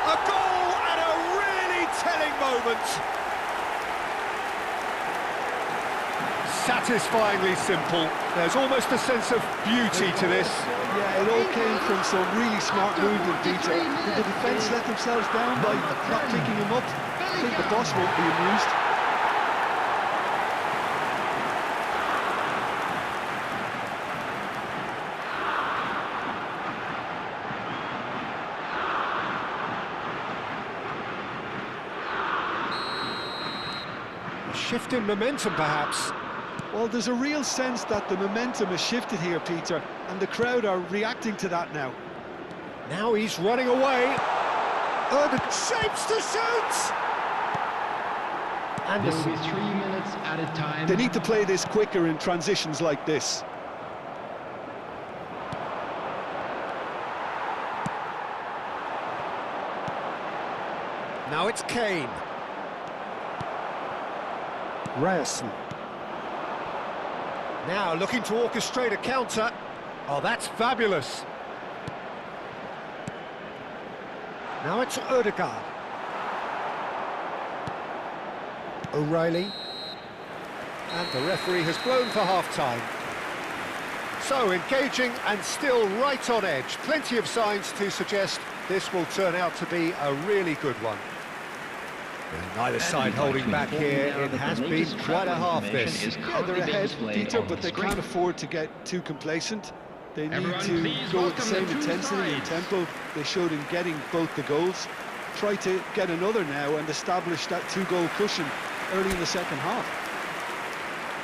A goal at a really telling moment. Satisfyingly simple. There's almost a sense of beauty to this. Yeah, it all came from some really smart movement, Peter. Did the defence let themselves down by not picking him up? I think the boss won't be amused. A shift in momentum, perhaps. Well, there's a real sense that the momentum has shifted here, Peter, and the crowd are reacting to that now. Now he's running away. Shapes to shoot! And there will be 3 minutes at a time. They need to play this quicker in transitions like this. Now it's Kane. Ryerson. Now looking to orchestrate a counter. Oh, that's fabulous. Now it's Ødegaard. O'Reilly. And the referee has blown for half-time. So engaging and still right on edge. Plenty of signs to suggest this will turn out to be a really good one. And neither side holding back here. It has been quite a half this. Yeah, they're ahead, Peter, but they can't afford to get too complacent. They need to go with the same intensity and tempo they showed in getting both the goals. Try to get another now and establish that 2-goal cushion early in the second half.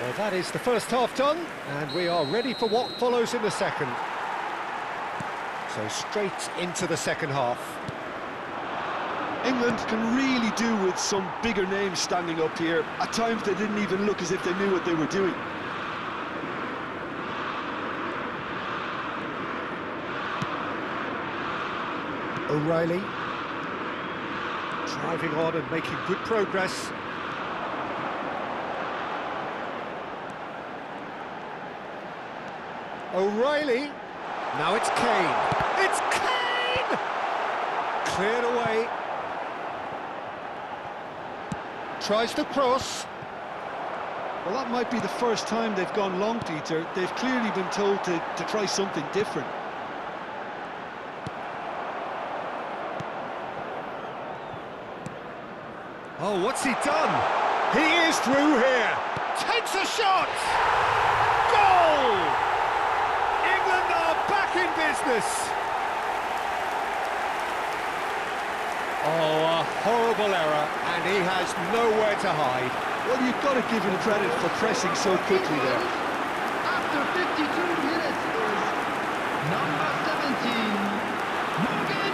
Well, that is the first half done, and we are ready for what follows in the second. So straight into the second half. England can really do with some bigger names standing up here. At times they didn't even look as if they knew what they were doing. O'Reilly. Driving on and making good progress. O'Reilly. Now it's Kane. It's Kane! Cleared away. Tries to cross. Well, that might be the first time they've gone long, Peter. They've clearly been told to try something different. Oh, what's he done? He is through here. Takes a shot. Goal! England are back in business. Oh, a horrible error, and he has nowhere to hide. Well, you've got to give him credit for pressing so quickly there. After 52 minutes is number 17, Marquez.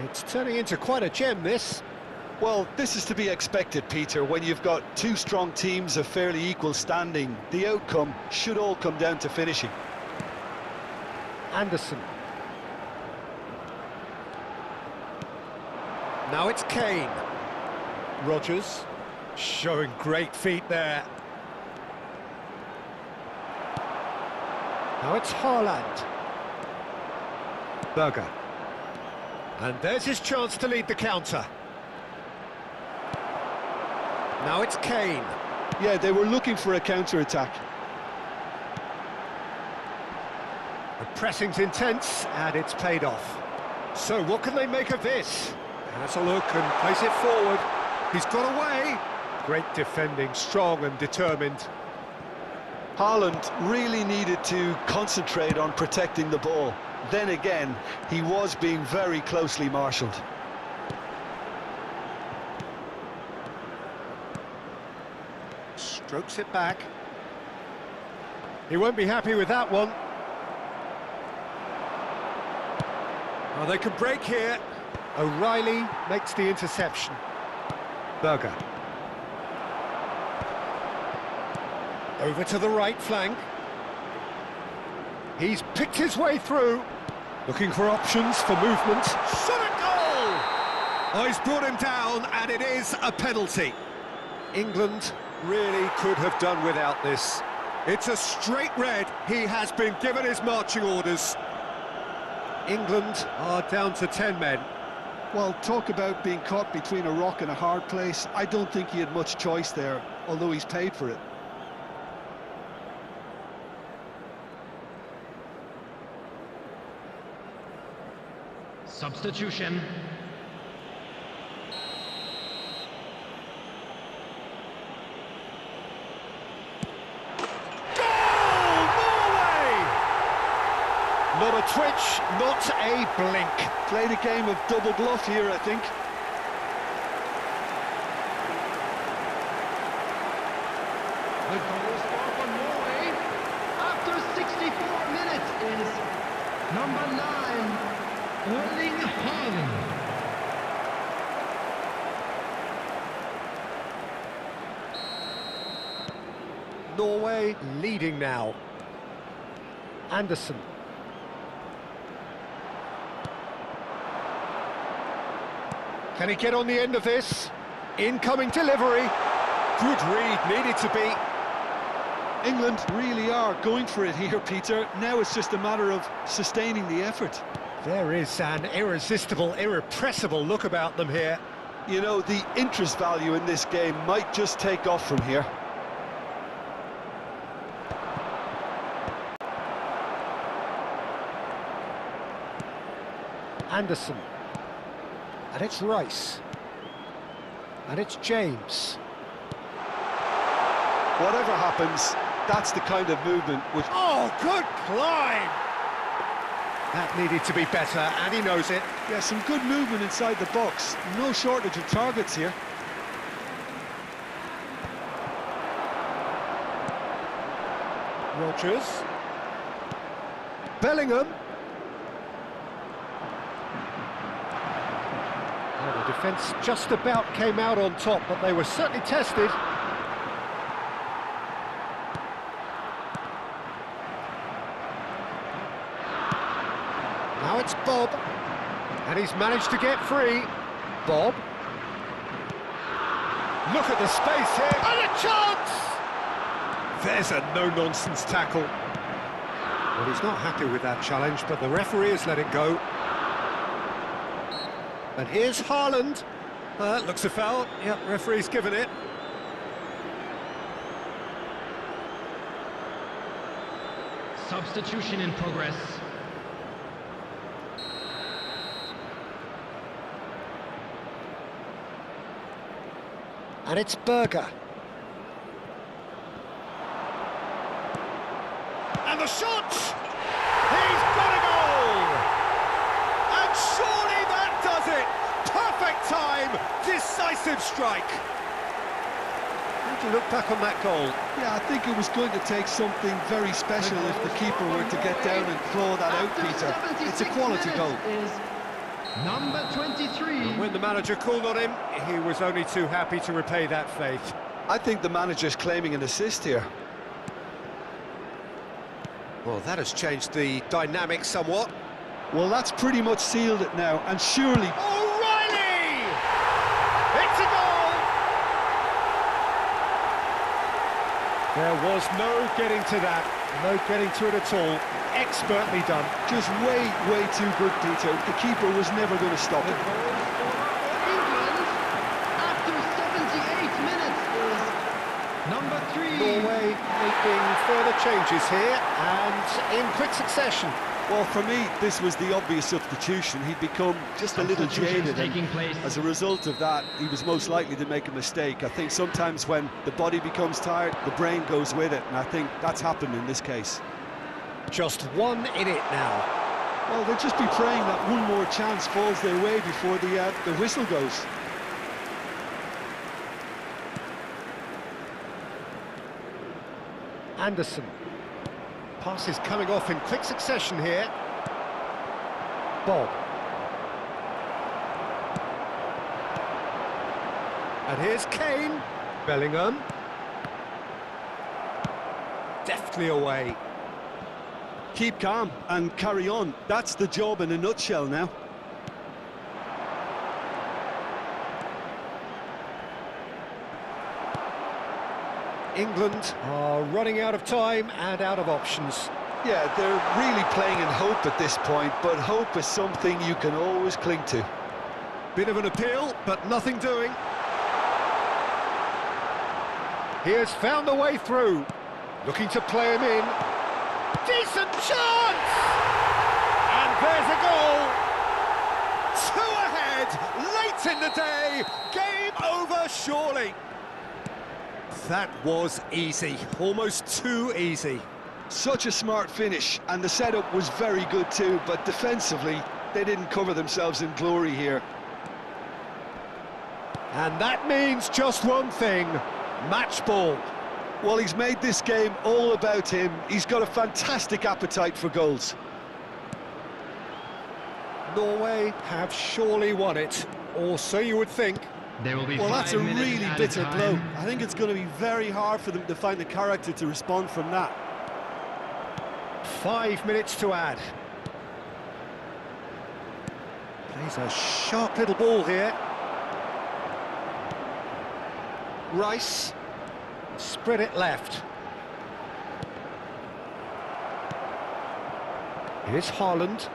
It's turning into quite a gem, this. Well, this is to be expected, Peter. When you've got two strong teams of fairly equal standing, the outcome should all come down to finishing. Anderson. Now it's Kane. Rodgers, showing great feet there. Now it's Haaland. Berger. And there's his chance to lead the counter. Now it's Kane. Yeah, they were looking for a counter-attack. The pressing's intense, and it's paid off. So what can they make of this? Has a look and plays it forward. He's got away. Great defending, strong and determined. Haaland really needed to concentrate on protecting the ball. Then again, he was being very closely marshalled. Strokes it back. He won't be happy with that one. Oh, they could break here. O'Reilly makes the interception. Berger. Over to the right flank. He's picked his way through. Looking for options for movement. Shot at goal! Oh, he's brought him down, and it is a penalty. England really could have done without this. It's a straight red. He has been given his marching orders. England are down to 10 men. Well, talk about being caught between a rock and a hard place. I don't think he had much choice there, although he's paid for it. Substitution. Not a twitch, not a blink. Played a game of double bluff here, I think. The goal scorer for Norway after 64 minutes is number 9, Erling Haaland. Norway leading now. Anderson. Can he get on the end of this? Incoming delivery. Good read, needed to be. England really are going for it here, Peter. Now it's just a matter of sustaining the effort. There is an irresistible, irrepressible look about them here. You know, the interest value in this game might just take off from here. Anderson. And it's Rice. And it's James. Whatever happens, that's the kind of movement which... Oh, good climb! That needed to be better, and he knows it. Yeah, some good movement inside the box. No shortage of targets here. Rogers. Bellingham. Well, the defence just about came out on top, but they were certainly tested. Now it's Bob, and he's managed to get free. Bob. Look at the space here, and a chance! There's a no-nonsense tackle. Well, he's not happy with that challenge, but the referee has let it go. And here's Haaland. Looks a foul. Yep, referee's given it. Substitution in progress. And it's Berger. And the shot! He's got a goal! And surely that does it! Perfect time, decisive strike. How do you look back on that goal? Yeah, I think it was going to take something very special if the keeper were to get down and claw that out, Peter. It's a quality goal. Number 23. When the manager called on him, he was only too happy to repay that faith. I think the manager's claiming an assist here. Well, that has changed the dynamic somewhat. Well, that's pretty much sealed it now, and surely... O'Reilly! It's a goal! There was no getting to that, no getting to it at all. Expertly done. Just way, way too good, Peter. The keeper was never going to stop it. England, after 78 minutes, is number 3. Norway making further changes here, and in quick succession. Well, for me, this was the obvious substitution. He'd become just a little jaded, and as a result of that, he was most likely to make a mistake. I think sometimes when the body becomes tired, the brain goes with it, and I think that's happened in this case. Just one in it now. Well, they'll just be praying that one more chance falls their way before the whistle goes. Anderson. Pass is coming off in quick succession here. Bob. And here's Kane. Bellingham. Deftly away. Keep calm and carry on. That's the job in a nutshell now. England are running out of time and out of options. Yeah, they're really playing in hope at this point, but hope is something you can always cling to. Bit of an appeal, but nothing doing. He has found a way through. Looking to play him in. Decent chance! And there's a goal! 2 ahead, late in the day, game over surely. That was easy, almost too easy. Such a smart finish, and the setup was very good too, but defensively, they didn't cover themselves in glory here. And that means just one thing, match ball. Well, he's made this game all about him. He's got a fantastic appetite for goals. Norway have surely won it, or so you would think. There will be well, that's a 5 minutes really added bitter time. blow. I think it's going to be very hard for them to find the character to respond from that. 5 minutes to add. Plays a sharp little ball here. Rice. Spread it left. Here's Haaland.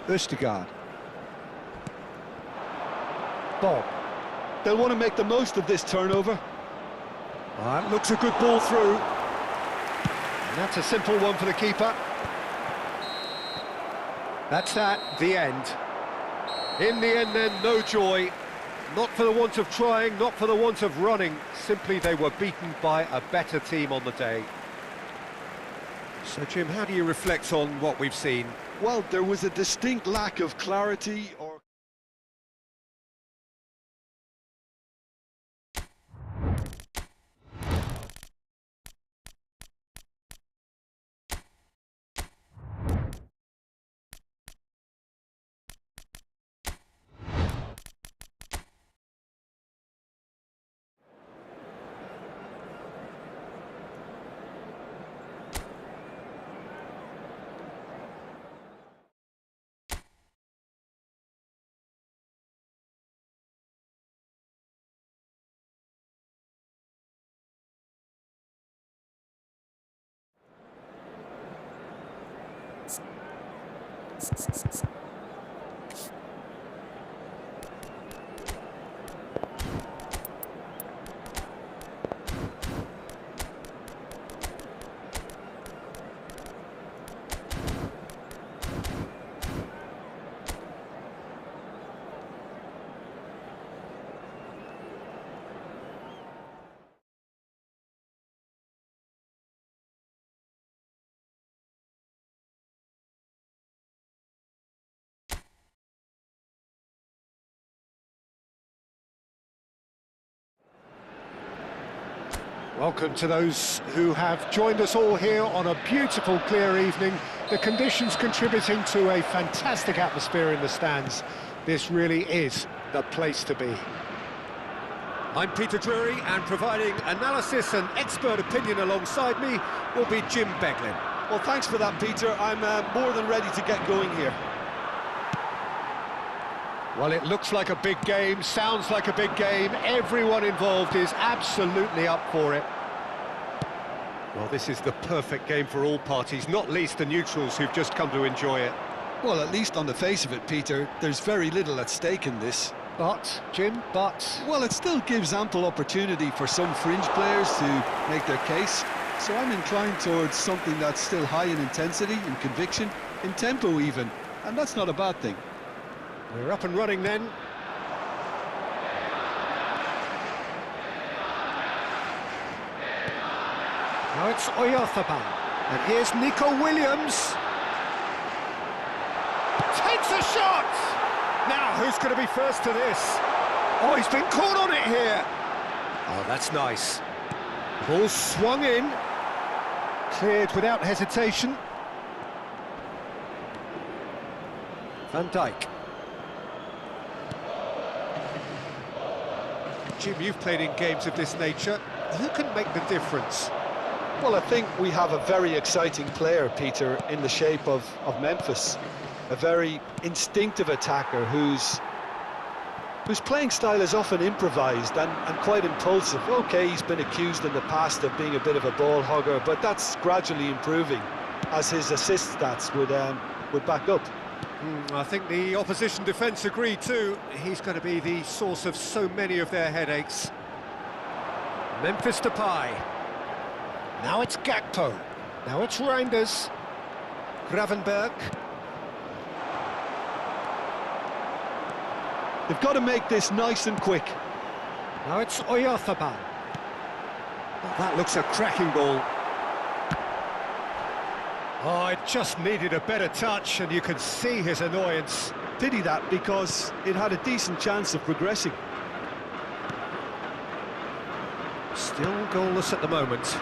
Østegård. Bob. They'll want to make the most of this turnover. That looks a good ball through. And that's a simple one for the keeper. That's the end. In the end then, no joy. Not for the want of trying, not for the want of running. Simply they were beaten by a better team on the day. So Jim, how do you reflect on what we've seen? Well, there was a distinct lack of clarity or... Welcome to those who have joined us all here on a beautiful, clear evening. The conditions contributing to a fantastic atmosphere in the stands. This really is the place to be. I'm Peter Drury, and providing analysis and expert opinion alongside me will be Jim Beglin. Well, thanks for that, Peter. I'm more than ready to get going here. Well, it looks like a big game, sounds like a big game. Everyone involved is absolutely up for it. Well, this is the perfect game for all parties, not least the neutrals who've just come to enjoy it. Well, at least on the face of it, Peter, there's very little at stake in this. But, Jim, Well, it still gives ample opportunity for some fringe players to make their case. So I'm inclined towards something that's still high in intensity, in conviction, in tempo even. And that's not a bad thing. We're up and running then. Now it's Oyothapan. And here's Nico Williams. Takes a shot! Now, who's going to be first to this? Oh, he's been caught on it here. Oh, that's nice. Ball swung in. Cleared without hesitation. Van Dijk. Jim, you've played in games of this nature. Who can make the difference? Well, I think we have a very exciting player, Peter, in the shape of Memphis. A very instinctive attacker whose playing style is often improvised and quite impulsive. OK, he's been accused in the past of being a bit of a ball hogger, but that's gradually improving, as his assist stats would back up. I think the opposition defence agree too. He's going to be the source of so many of their headaches. Memphis Depay. Now it's Gakpo. Now it's Reinders. Gravenberg. They've got to make this nice and quick. Now it's Oyothapan. Oh, that looks a cracking ball. Oh, it just needed a better touch, and you can see his annoyance. Pity that, because it had a decent chance of progressing. Still goalless at the moment.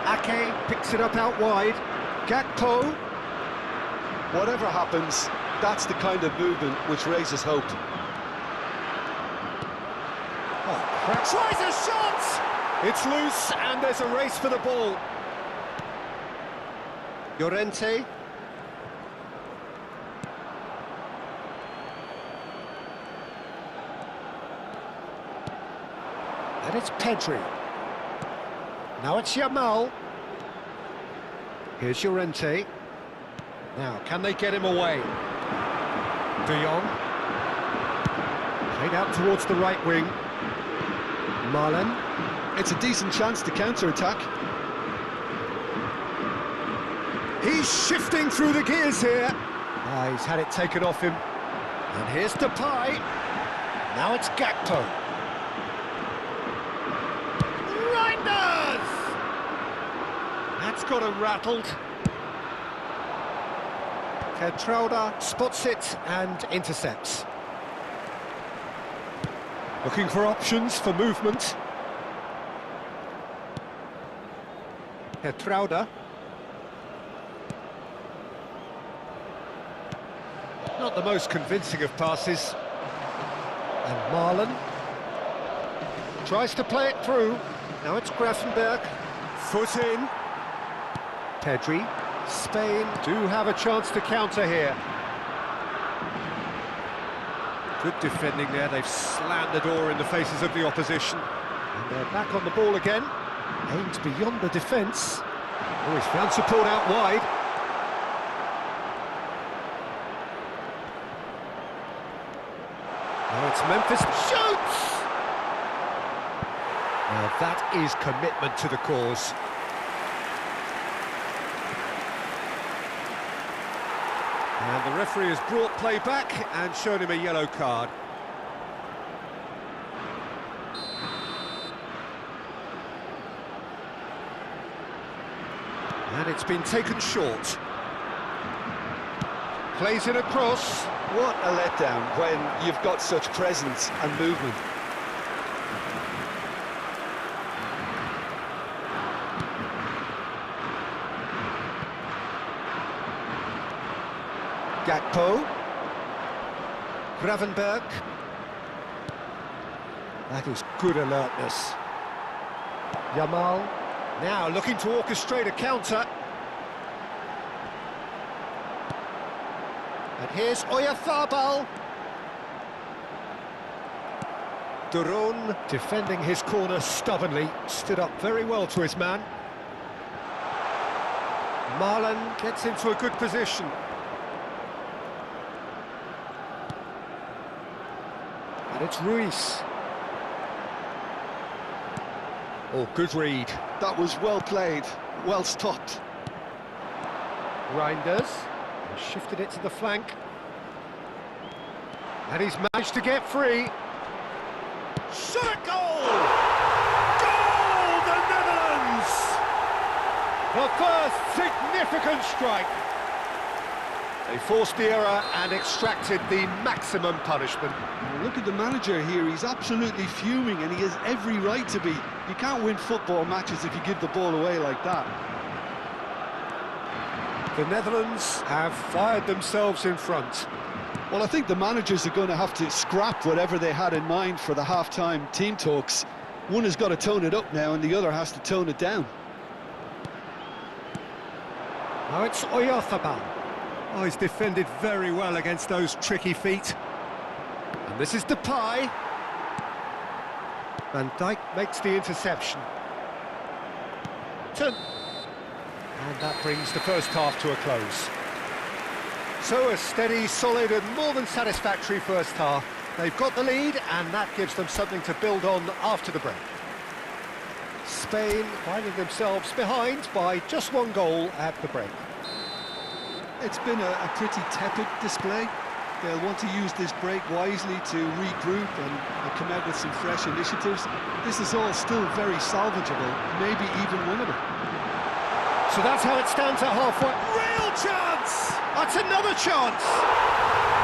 Ake picks it up out wide. Gakpo. Whatever happens, that's the kind of movement which raises hope. Oh, tries a shot! It's loose, and there's a race for the ball. Llorente. And it's Pedri. Now it's Yamal. Here's Llorente. Now, can they get him away? De Jong. Played out towards the right wing. Marlen. It's a decent chance to counter-attack. He's shifting through the gears here. He's had it taken off him. And here's Depay. Now it's Gakpo. Reinders! That's got him rattled. Geertruida spots it and intercepts. Looking for options for movement. Geertruida. Not the most convincing of passes. And Marlon tries to play it through. Now it's Gravenberch. Foot in. Pedri. Spain do have a chance to counter here. Good defending there. They've slammed the door in the faces of the opposition. And they're back on the ball again. Aimed beyond the defence. Oh, he's found support out wide. Now it's Memphis. Shoots! Now that is commitment to the cause. And the referee has brought play back and shown him a yellow card. And it's been taken short. Plays it across. What a letdown when you've got such presence and movement. Gakpo. Gravenberch. That is good alertness. Yamal. Now looking to orchestrate a counter. And here's Oyarzabal. Duron defending his corner stubbornly. Stood up very well to his man. Marlon gets into a good position. And it's Ruiz. Oh, good read. That was well played, well stopped. Reinders shifted it to the flank. And he's managed to get free. Shot goal! Goal, the Netherlands! The first significant strike. They forced the error and extracted the maximum punishment. Look at the manager here, he's absolutely fuming and he has every right to be. You can't win football matches if you give the ball away like that. The Netherlands have fired themselves in front. Well, I think the managers are going to have to scrap whatever they had in mind for the half-time team talks. One has got to tone it up now and the other has to tone it down. Now it's Oyarzabal. Oh, he's defended very well against those tricky feet. And this is Depay. Van Dijk makes the interception. And that brings the first half to a close. So a steady, solid and more than satisfactory first half. They've got the lead and that gives them something to build on after the break. Spain finding themselves behind by just one goal at the break. It's been a pretty tepid display. They'll want to use this break wisely to regroup and come out with some fresh initiatives. This is all still very salvageable, maybe even winnable. So that's how it stands at halfway. Real chance! That's another chance!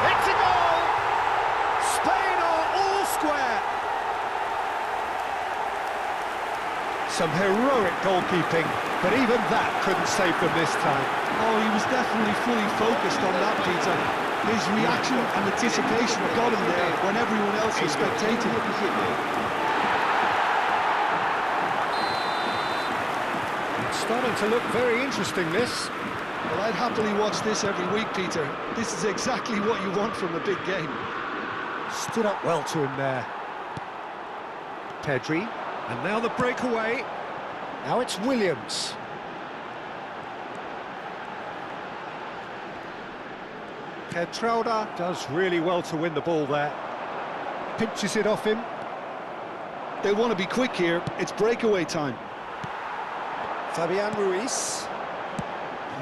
It's a goal! Spain are all square! Some heroic goalkeeping, but even that couldn't save them this time. Oh, he was definitely fully focused on that, Peter. His reaction and anticipation got him there when everyone else was spectating. It's starting to look very interesting, this. Well, I'd happily watch this every week, Peter. This is exactly what you want from a big game. Stood up well to him there. Pedri, and now the breakaway. Now it's Williams. Geertruida does really well to win the ball there. Pinches it off him. They want to be quick here. It's breakaway time. Fabian Ruiz.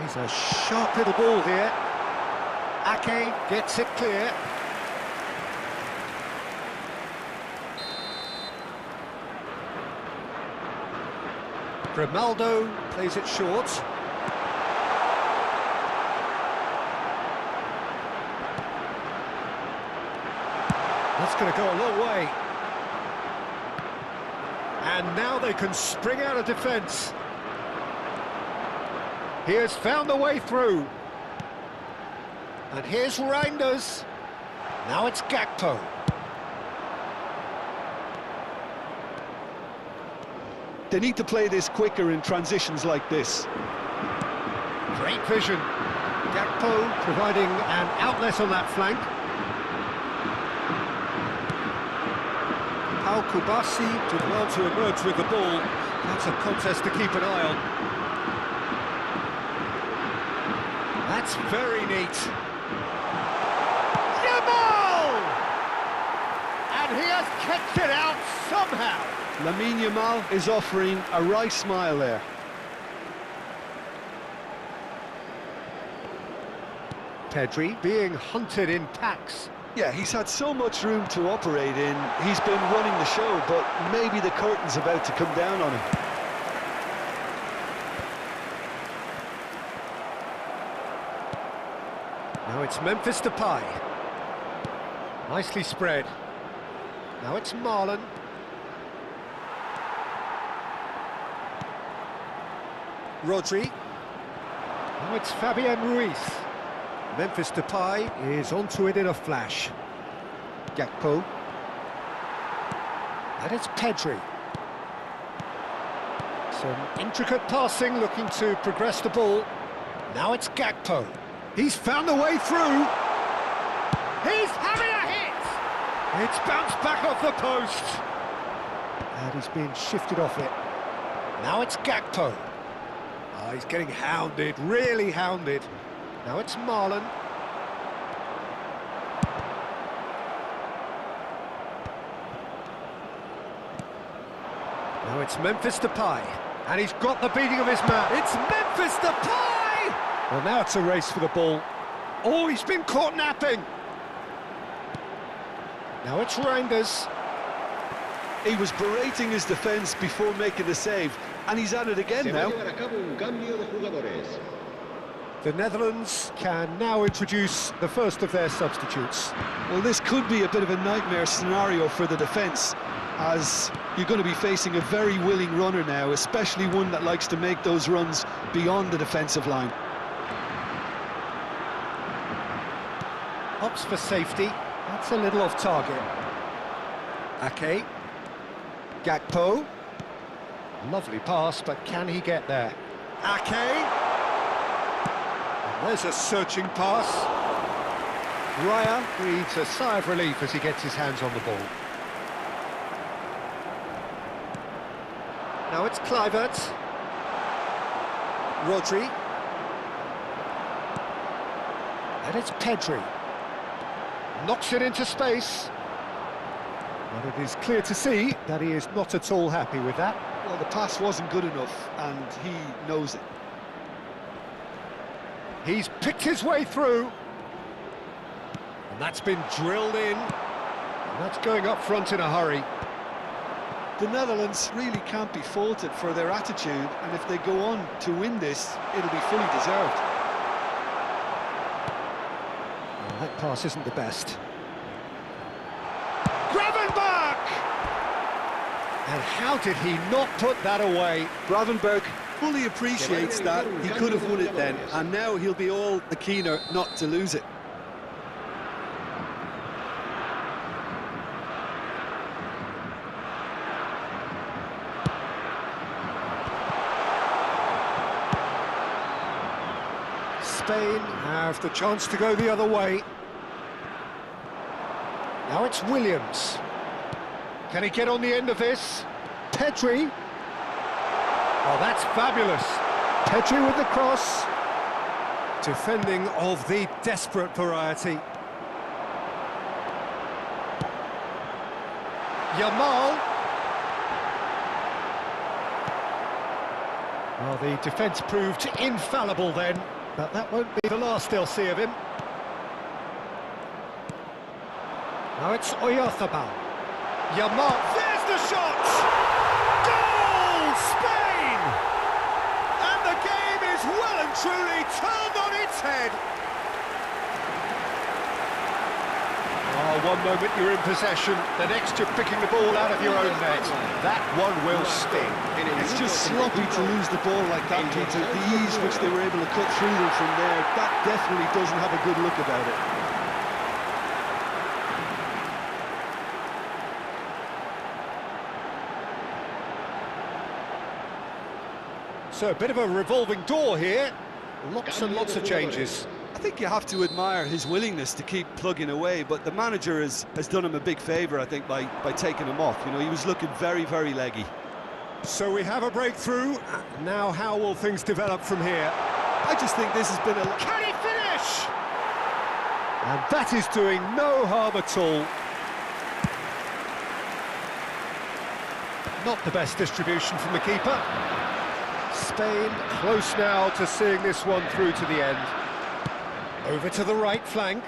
He's a sharp little ball here. Ake gets it clear. Grimaldo plays it short. That's going to go a long way. And now they can spring out of defence. He has found a way through. And here's Reinders. Now it's Gakpo. They need to play this quicker in transitions like this. Great vision. Gakpo providing an outlet on that flank. Paul Kubasi did well to emerge with the ball. That's a contest to keep an eye on. That's very neat. Yamal! And he has kept it out somehow. Lamine Yamal is offering a right smile there. Pedri being hunted in packs. Yeah, he's had so much room to operate in. He's been running the show, but maybe the curtain's about to come down on him. Now it's Memphis Depay. Nicely spread. Now it's Marlon. Rodri. Now it's Fabian Ruiz. Memphis Depay is onto it in a flash. Gakpo. And it's Pedri. Some intricate passing, looking to progress the ball. Now it's Gakpo. He's found a way through. He's having a hit! It's bounced back off the post. And he's being shifted off it. Now it's Gakpo. Oh, he's getting hounded, really hounded. Now it's Marlon. Now it's Memphis Depay. And he's got the beating of his man. It's Memphis Depay! Well, now it's a race for the ball. Oh, he's been caught napping. Now it's Reinders. He was berating his defence before making the save, and he's at it again now. The Netherlands can now introduce the first of their substitutes. Well, this could be a bit of a nightmare scenario for the defence, as you're going to be facing a very willing runner now, especially one that likes to make those runs beyond the defensive line. Opts for safety. That's a little off target. Ake. Gakpo. Lovely pass, but can he get there? Ake. And there's a searching pass. Raya breathes a sigh of relief as he gets his hands on the ball. Now it's Kluivert. Rodri. And it's Pedri. Knocks it into space. But it is clear to see that he is not at all happy with that. Well, the pass wasn't good enough, and he knows it. He's picked his way through. And that's been drilled in. And that's going up front in a hurry. The Netherlands really can't be faulted for their attitude, and if they go on to win this, it'll be fully deserved. Well, that pass isn't the best. Gravenberch! And how did he not put that away? Gravenberch fully appreciates that. He could have won it then, and now he'll be all the keener not to lose it. Spain have the chance to go the other way. Now it's Williams. Can he get on the end of this? Pedri. Oh, that's fabulous. Pedri with the cross. Defending of the desperate variety. Yamal. Well, the defence proved infallible then, but that won't be the last they'll see of him. Now it's Oyarzabal. Yamal, there's the shot! Goal! Spain! And the game is well and truly turned on its head. Oh, one moment you're in possession, the next you're picking the ball out of your own net. That one will sting. It's just sloppy to lose the ball like that, Peter. The ease which they were able to cut through them from there, that definitely doesn't have a good look about it. So a bit of a revolving door here. Lots and lots of changes. I think you have to admire his willingness to keep plugging away, but the manager has done him a big favour, I think, by taking him off. You know, he was looking very, very leggy. So we have a breakthrough. Now how will things develop from here? I just think this has been a... Can he finish? And that is doing no harm at all. Not the best distribution from the keeper. Spain close now to seeing this one through to the end. Over to the right flank.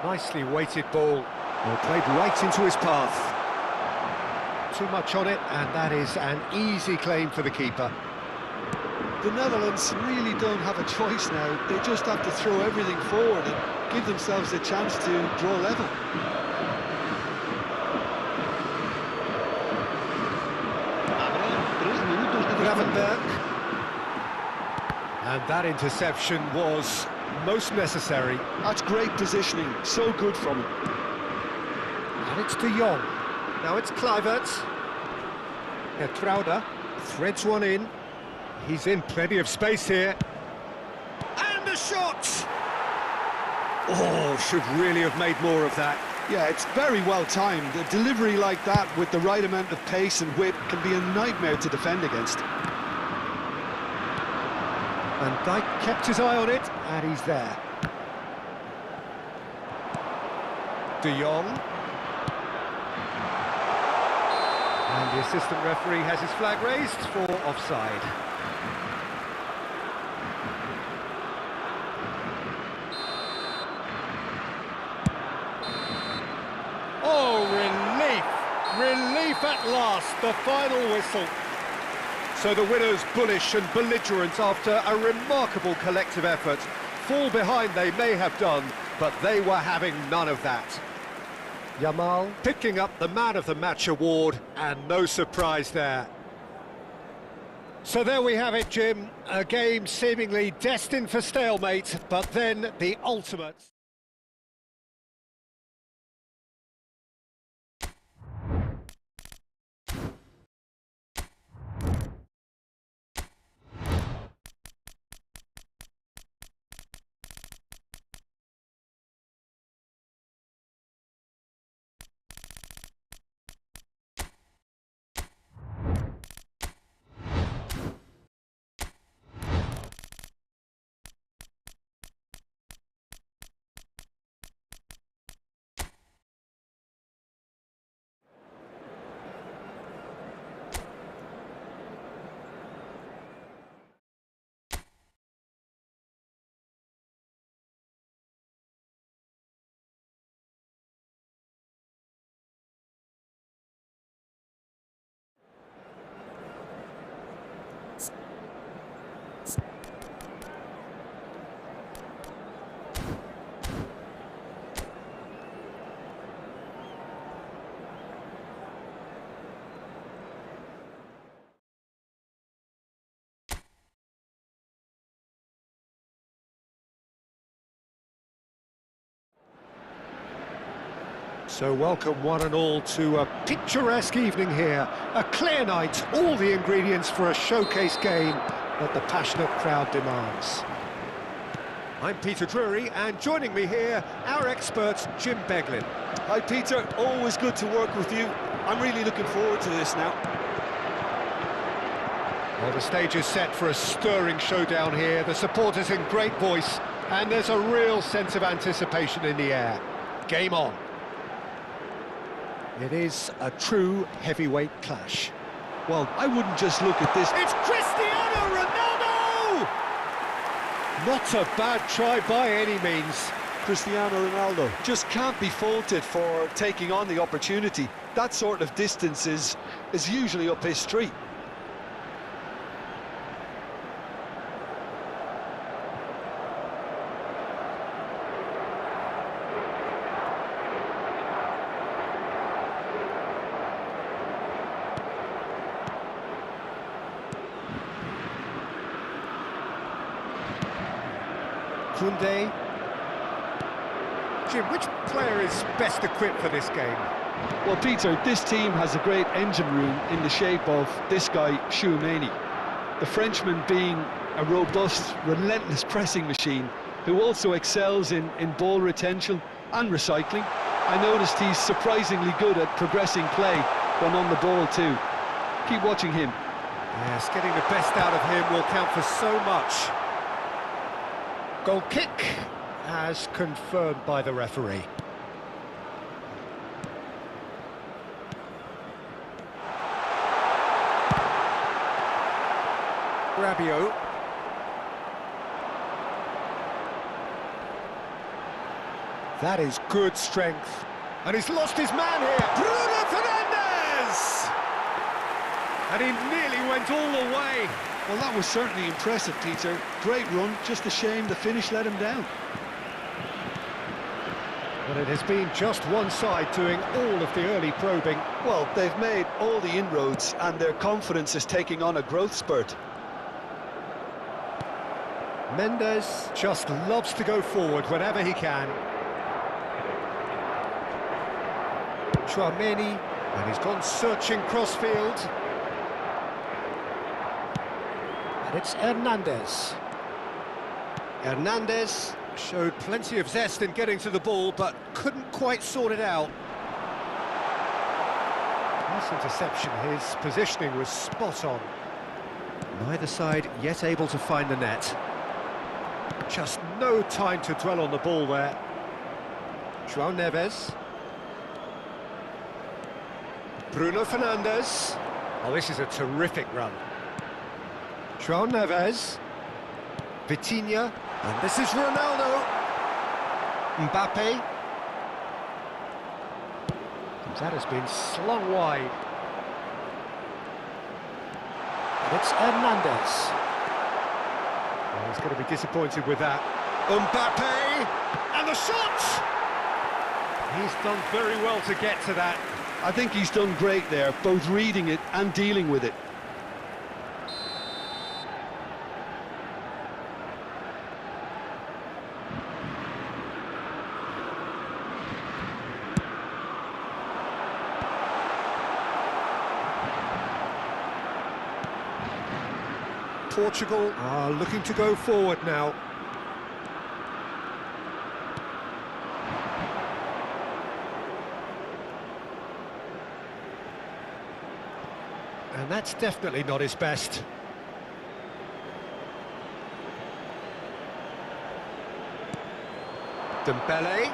Nicely weighted ball. Well, played right into his path. Too much on it, and that is an easy claim for the keeper. The Netherlands really don't have a choice now. They just have to throw everything forward and give themselves a chance to draw level. And that interception was most necessary. That's great positioning, so good from him. And it's De Jong. Now it's Kluivert. Trauda threads one in. He's in plenty of space here. And a shot! Oh, should really have made more of that. Yeah, it's very well timed. A delivery like that with the right amount of pace and whip can be a nightmare to defend against. Van Dijk kept his eye on it, and he's there. De Jong. And the assistant referee has his flag raised for offside. Oh, relief! Relief at last, the final whistle. So the winners bullish and belligerent after a remarkable collective effort. Fall behind they may have done, but they were having none of that. Yamal picking up the Man of the Match award, and no surprise there. So there we have it, Jim. A game seemingly destined for stalemate, but then the ultimate. So welcome one and all to a picturesque evening here. A clear night, all the ingredients for a showcase game that the passionate crowd demands. I'm Peter Drury, and joining me here, our expert, Jim Beglin. Hi Peter, always good to work with you. I'm really looking forward to this now. Well, the stage is set for a stirring showdown here. The supporters in great voice, and there's a real sense of anticipation in the air. Game on. It is a true heavyweight clash. Well, I wouldn't just look at this. It's Cristiano Ronaldo! Not a bad try by any means. Cristiano Ronaldo just can't be faulted for taking on the opportunity. That sort of distance is usually up his street. Koundé. Jim, which player is best equipped for this game? Well, Peter, this team has a great engine room in the shape of this guy, Tchouaméni. The Frenchman being a robust, relentless pressing machine who also excels in ball retention and recycling. I noticed he's surprisingly good at progressing play when on the ball too. Keep watching him. Yes, getting the best out of him will count for so much. Goal kick, as confirmed by the referee. Rabiot. That is good strength. And he's lost his man here. Bruno Fernandes! And he nearly went all the way. Well, that was certainly impressive, Peter. Great run, just a shame the finish let him down. But it has been just one side doing all of the early probing. Well, they've made all the inroads and their confidence is taking on a growth spurt. Mendes just loves to go forward whenever he can. Tchouaméni, and he's gone searching crossfield. And it's Hernandez. Hernandez showed plenty of zest in getting to the ball, but couldn't quite sort it out. Nice interception, his positioning was spot on. Neither side yet able to find the net. Just no time to dwell on the ball there. João Neves. Bruno Fernandes. Oh, this is a terrific run. João Neves. Vitinha. And this is Ronaldo. Mbappe. That has been slung wide. And it's Hernandez. Oh, he's going to be disappointed with that. Mbappe! And the shot! He's done very well to get to that. I think he's done great there, both reading it and dealing with it. Portugal are looking to go forward now. And that's definitely not his best. Dembele.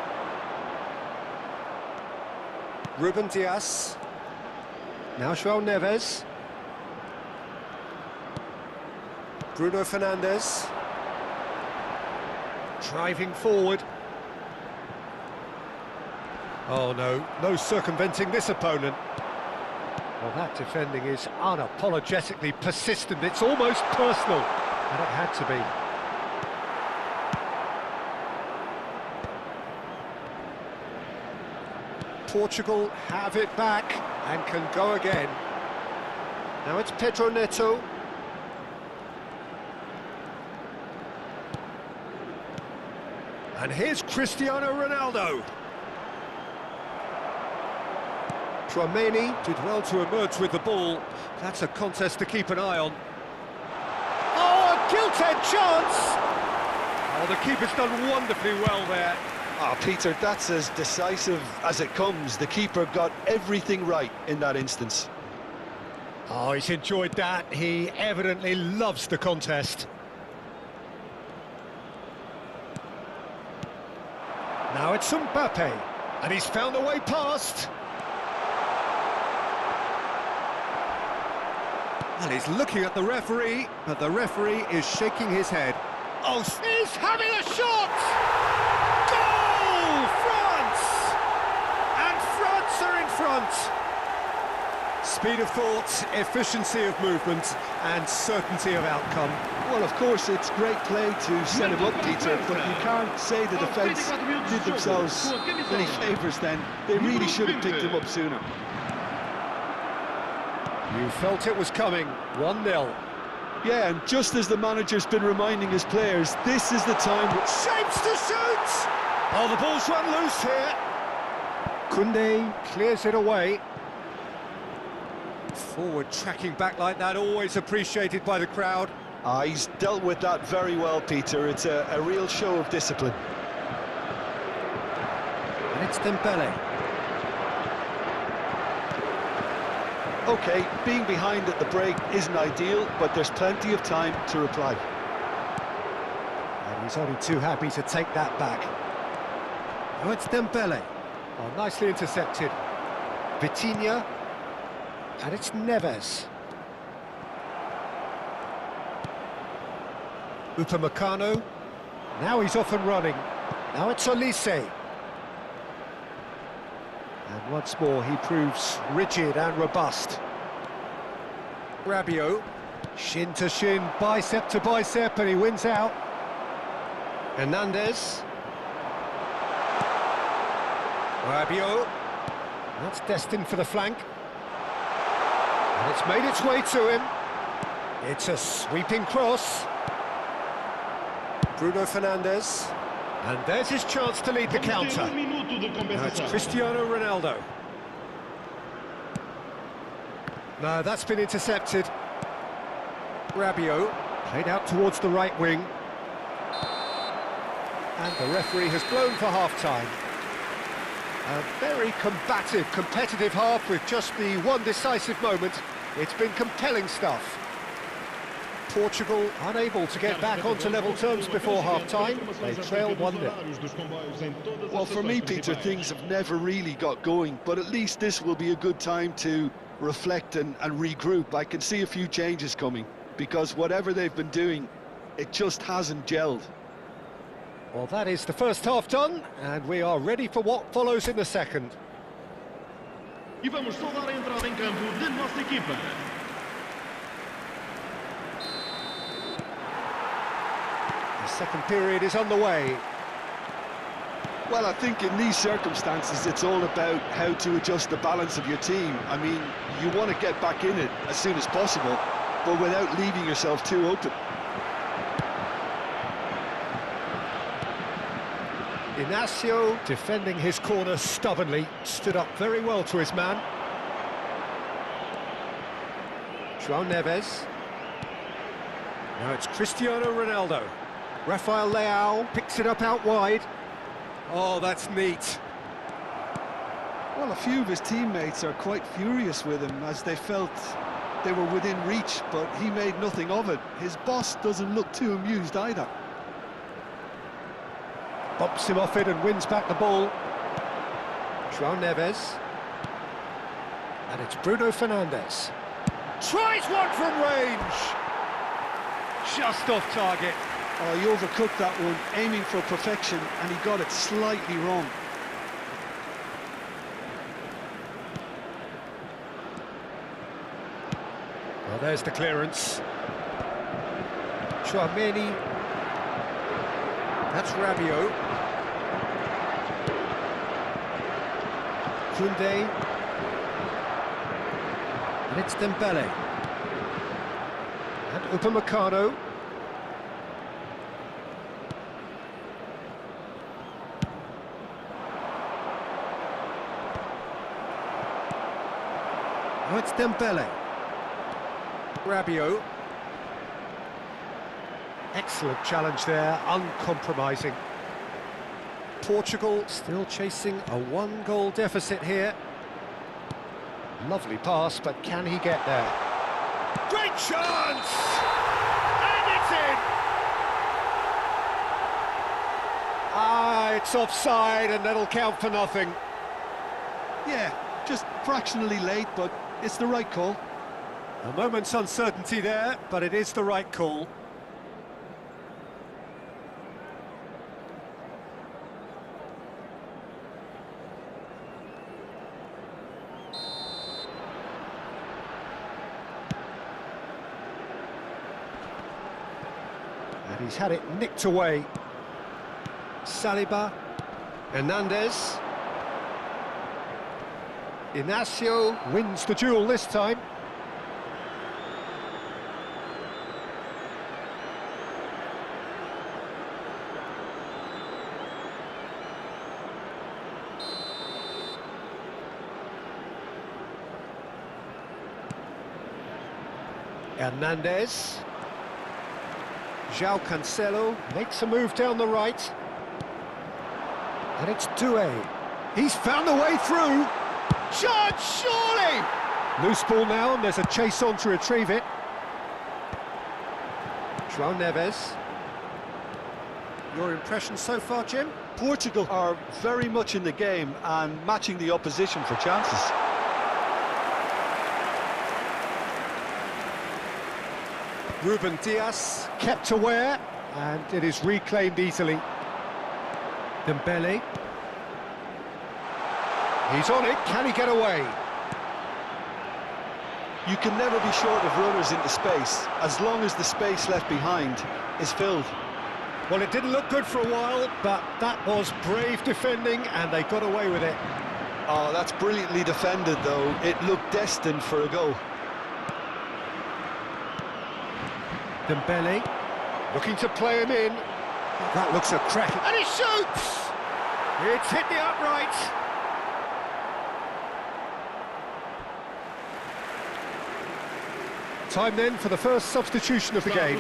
Ruben Dias. Now João Neves. Bruno Fernandes. Driving forward. Oh no, no circumventing this opponent. Well, that defending is unapologetically persistent. It's almost personal, and it had to be. Portugal have it back and can go again. Now it's Pedro Neto. And here's Cristiano Ronaldo. Tchouaméni did well to emerge with the ball. That's a contest to keep an eye on. Oh, a gilt-edged chance! Oh, the keeper's done wonderfully well there. Ah, Peter, that's as decisive as it comes. The keeper got everything right in that instance. Oh, he's enjoyed that. He evidently loves the contest. Now it's Mbappe, and he's found a way past. And he's looking at the referee, but the referee is shaking his head. Oh, he's having a shot! Goal! France! And France are in front! Speed of thought, efficiency of movement, and certainty of outcome. Well, of course, it's great play to set him up, Peter, but you can't say the defence did themselves any favours then. They really should have picked him up sooner. You felt it was coming, 1-0. Yeah, and just as the manager's been reminding his players, this is the time... Shapes to shoot! Oh, the ball's run loose here. Koundé clears it away. Forward tracking back like that, always appreciated by the crowd. He's dealt with that very well, Peter. It's a real show of discipline. And it's Dembele. OK, being behind at the break isn't ideal, but there's plenty of time to reply. And he's only too happy to take that back. Oh, it's Dembele. Oh, nicely intercepted. Vitinha. And it's Neves. Upamecano. Now he's off and running. Now it's Olise. And once more he proves rigid and robust. Rabiot. Shin to shin, bicep to bicep, and he wins out. Hernandez. Rabiot. That's destined for the flank. And it's made its way to him. It's a sweeping cross. Bruno Fernandes. And there's his chance to lead the counter. Now it's Cristiano Ronaldo. No, that's been intercepted. Rabiot, played out towards the right wing. And the referee has blown for half-time. A very combative, competitive half with just the one decisive moment. It's been compelling stuff. Portugal unable to get back onto level terms before half-time. They trail 1-0. Well, for me, Peter, things have never really got going, but at least this will be a good time to reflect and regroup. I can see a few changes coming, because whatever they've been doing, it just hasn't gelled. Well, that is the first half done, and we are ready for what follows in the second. E vamos só dar a entrada em campo da nossa equipa. The second period is underway. Well, I think in these circumstances, it's all about how to adjust the balance of your team. I mean, you want to get back in it as soon as possible, but without leaving yourself too open. Inacio, defending his corner stubbornly, stood up very well to his man. João Neves. Now it's Cristiano Ronaldo. Rafael Leao picks it up out wide. Oh, that's neat. Well, a few of his teammates are quite furious with him, as they felt they were within reach, but he made nothing of it. His boss doesn't look too amused either. Bumps him off it and wins back the ball. João Neves. And it's Bruno Fernandes. Tries one from range. Just off target. Oh, he overcooked that one, aiming for perfection, and he got it slightly wrong. Well, there's the clearance. Chouameni. That's Rabiot. Koundé. And it's Dembele. And Upamecano. Oh, it's Dembele. Rabiot. Excellent challenge there, uncompromising. Portugal still chasing a one-goal deficit here. Lovely pass, but can he get there? Great chance! And it's in! Ah, it's offside, and that'll count for nothing. Yeah, just fractionally late, but it's the right call. A moment's uncertainty there, but it is the right call. And he's had it nicked away. Saliba. Hernandez. Inacio wins the duel this time. Hernandez. João Cancelo makes a move down the right. And it's Dunia. He's found a way through. Chance, surely! Loose ball now, and there's a chase on to retrieve it. João Neves. Your impression so far, Jim? Portugal are very much in the game and matching the opposition for chances. Ruben Dias kept aware, and it is reclaimed easily. Dembele. He's on it, can he get away? You can never be short of runners into space, as long as the space left behind is filled. Well, it didn't look good for a while, but that was brave defending, and they got away with it. Oh, that's brilliantly defended, though. It looked destined for a goal. Dembele, looking to play him in. That looks a cracking... And he shoots! It's hit the upright. Time then for the first substitution of the game.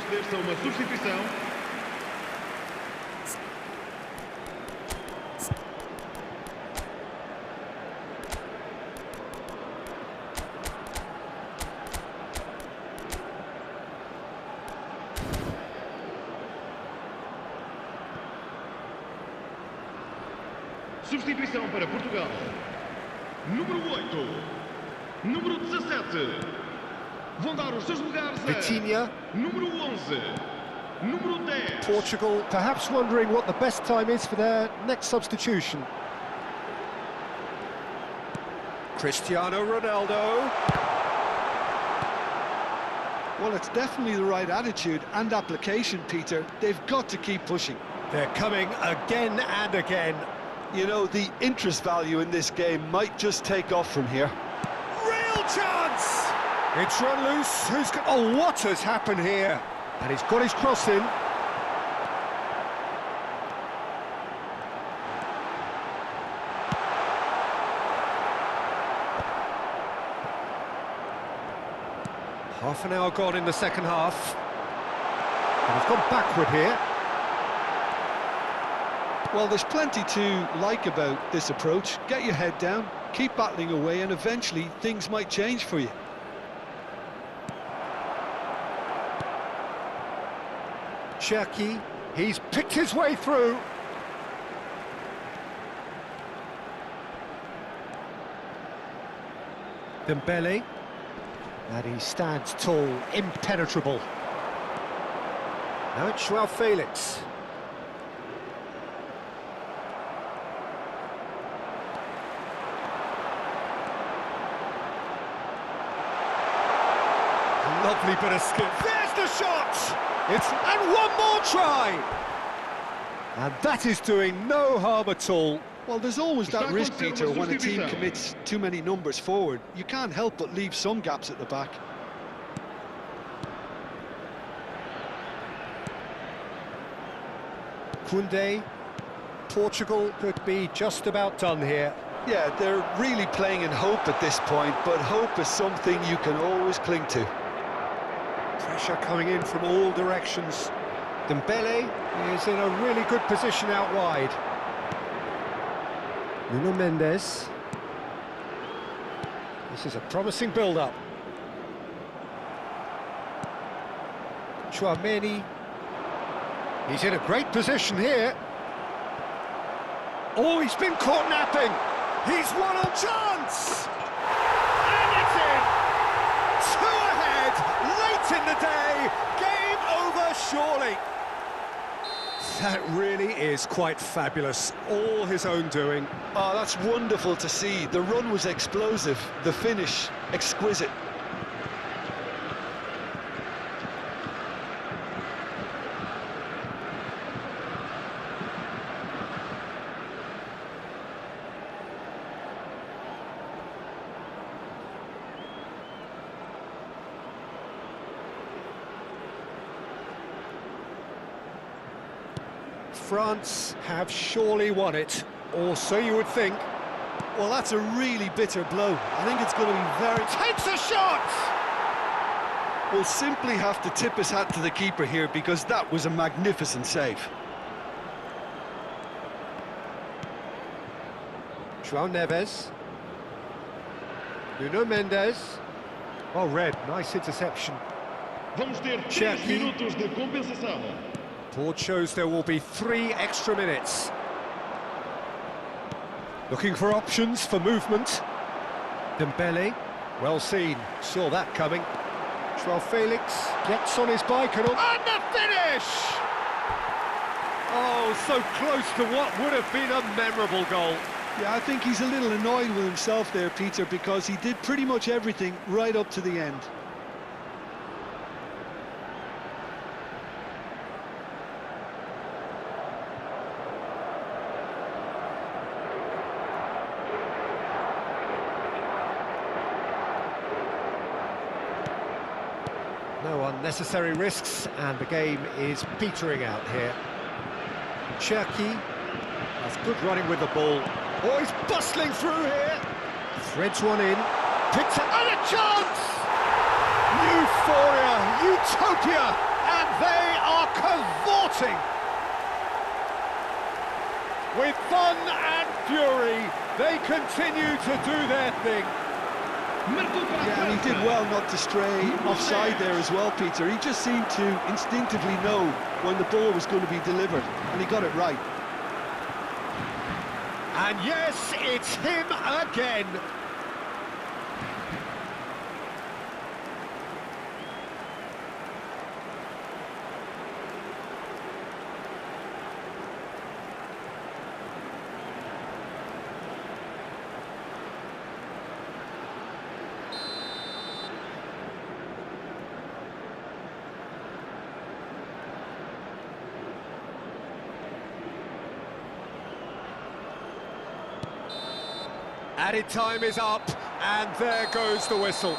Substituição para Portugal. Número 8. Número 17. Vão dar os seus lugares a... Vitinha. Número 11. Número 10. Portugal perhaps wondering what the best time is for their next substitution. Cristiano Ronaldo. Well, it's definitely the right attitude and application, Peter. They've got to keep pushing. They're coming again and again. You know, the interest value in this game might just take off from here. Real chance! It's run loose. Who's got... Oh, what has happened here? And he's got his cross in. Half an hour gone in the second half. And he's gone backward here. Well, there's plenty to like about this approach. Get your head down, keep battling away, and eventually things might change for you. Cherki, he's picked his way through. Dembele, and he stands tall, impenetrable. Now it's João Felix. Lovely bit of skill. There's the shot! And one more try! And that is doing no harm at all. Well, there's always that risk, Peter, when a team commits too many numbers forward. You can't help but leave some gaps at the back. Koundé, Portugal could be just about done here. Yeah, they're really playing in hope at this point, but hope is something you can always cling to. Pressure coming in from all directions. Dembele is in a really good position out wide. Nuno Mendes. This is a promising build-up. Tchouaméni. He's in a great position here. Oh, he's been caught napping. He's won on chance. And it's in. 2 ahead. That really is quite fabulous. All his own doing. Oh, that's wonderful to see. The run was explosive, the finish exquisite. France have surely won it, or so you would think. Well, that's a really bitter blow. I think it's going to be very... Takes a shot! We'll simply have to tip his hat to the keeper here because that was a magnificent save. João Neves. Nuno Mendes. Oh, red, nice interception. Vamos ter 3 Cherki. minutos de compensação. Board shows there will be 3 extra minutes. Looking for options for movement. Dembele, well seen, saw that coming. João Felix gets on his bike and the finish! Oh, so close to what would have been a memorable goal. Yeah, I think he's a little annoyed with himself there, Peter, because he did pretty much everything right up to the end. No unnecessary risks, and the game is petering out here. Cherki has good running with the ball. Oh, he's bustling through here. Threads one in. Picks it, and a chance! Euphoria, utopia, and they are cavorting. With fun and fury, they continue to do their thing. Yeah, and he did well not to stray offside there as well, Peter. He just seemed to instinctively know when the ball was going to be delivered, and he got it right. And yes, it's him again. Added time is up, and there goes the whistle.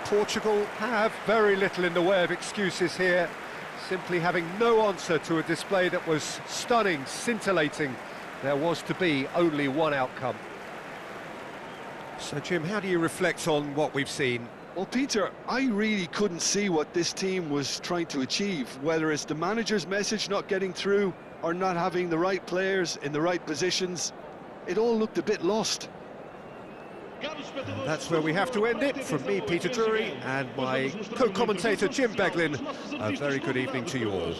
Portugal have very little in the way of excuses here, simply having no answer to a display that was stunning, scintillating. There was to be only one outcome. So, Jim, how do you reflect on what we've seen? Well, Peter, I really couldn't see what this team was trying to achieve, whether it's the manager's message not getting through or not having the right players in the right positions. It all looked a bit lost. And that's where we have to end it. From me, Peter Drury, and my co-commentator, Jim Beglin, a very good evening to you all.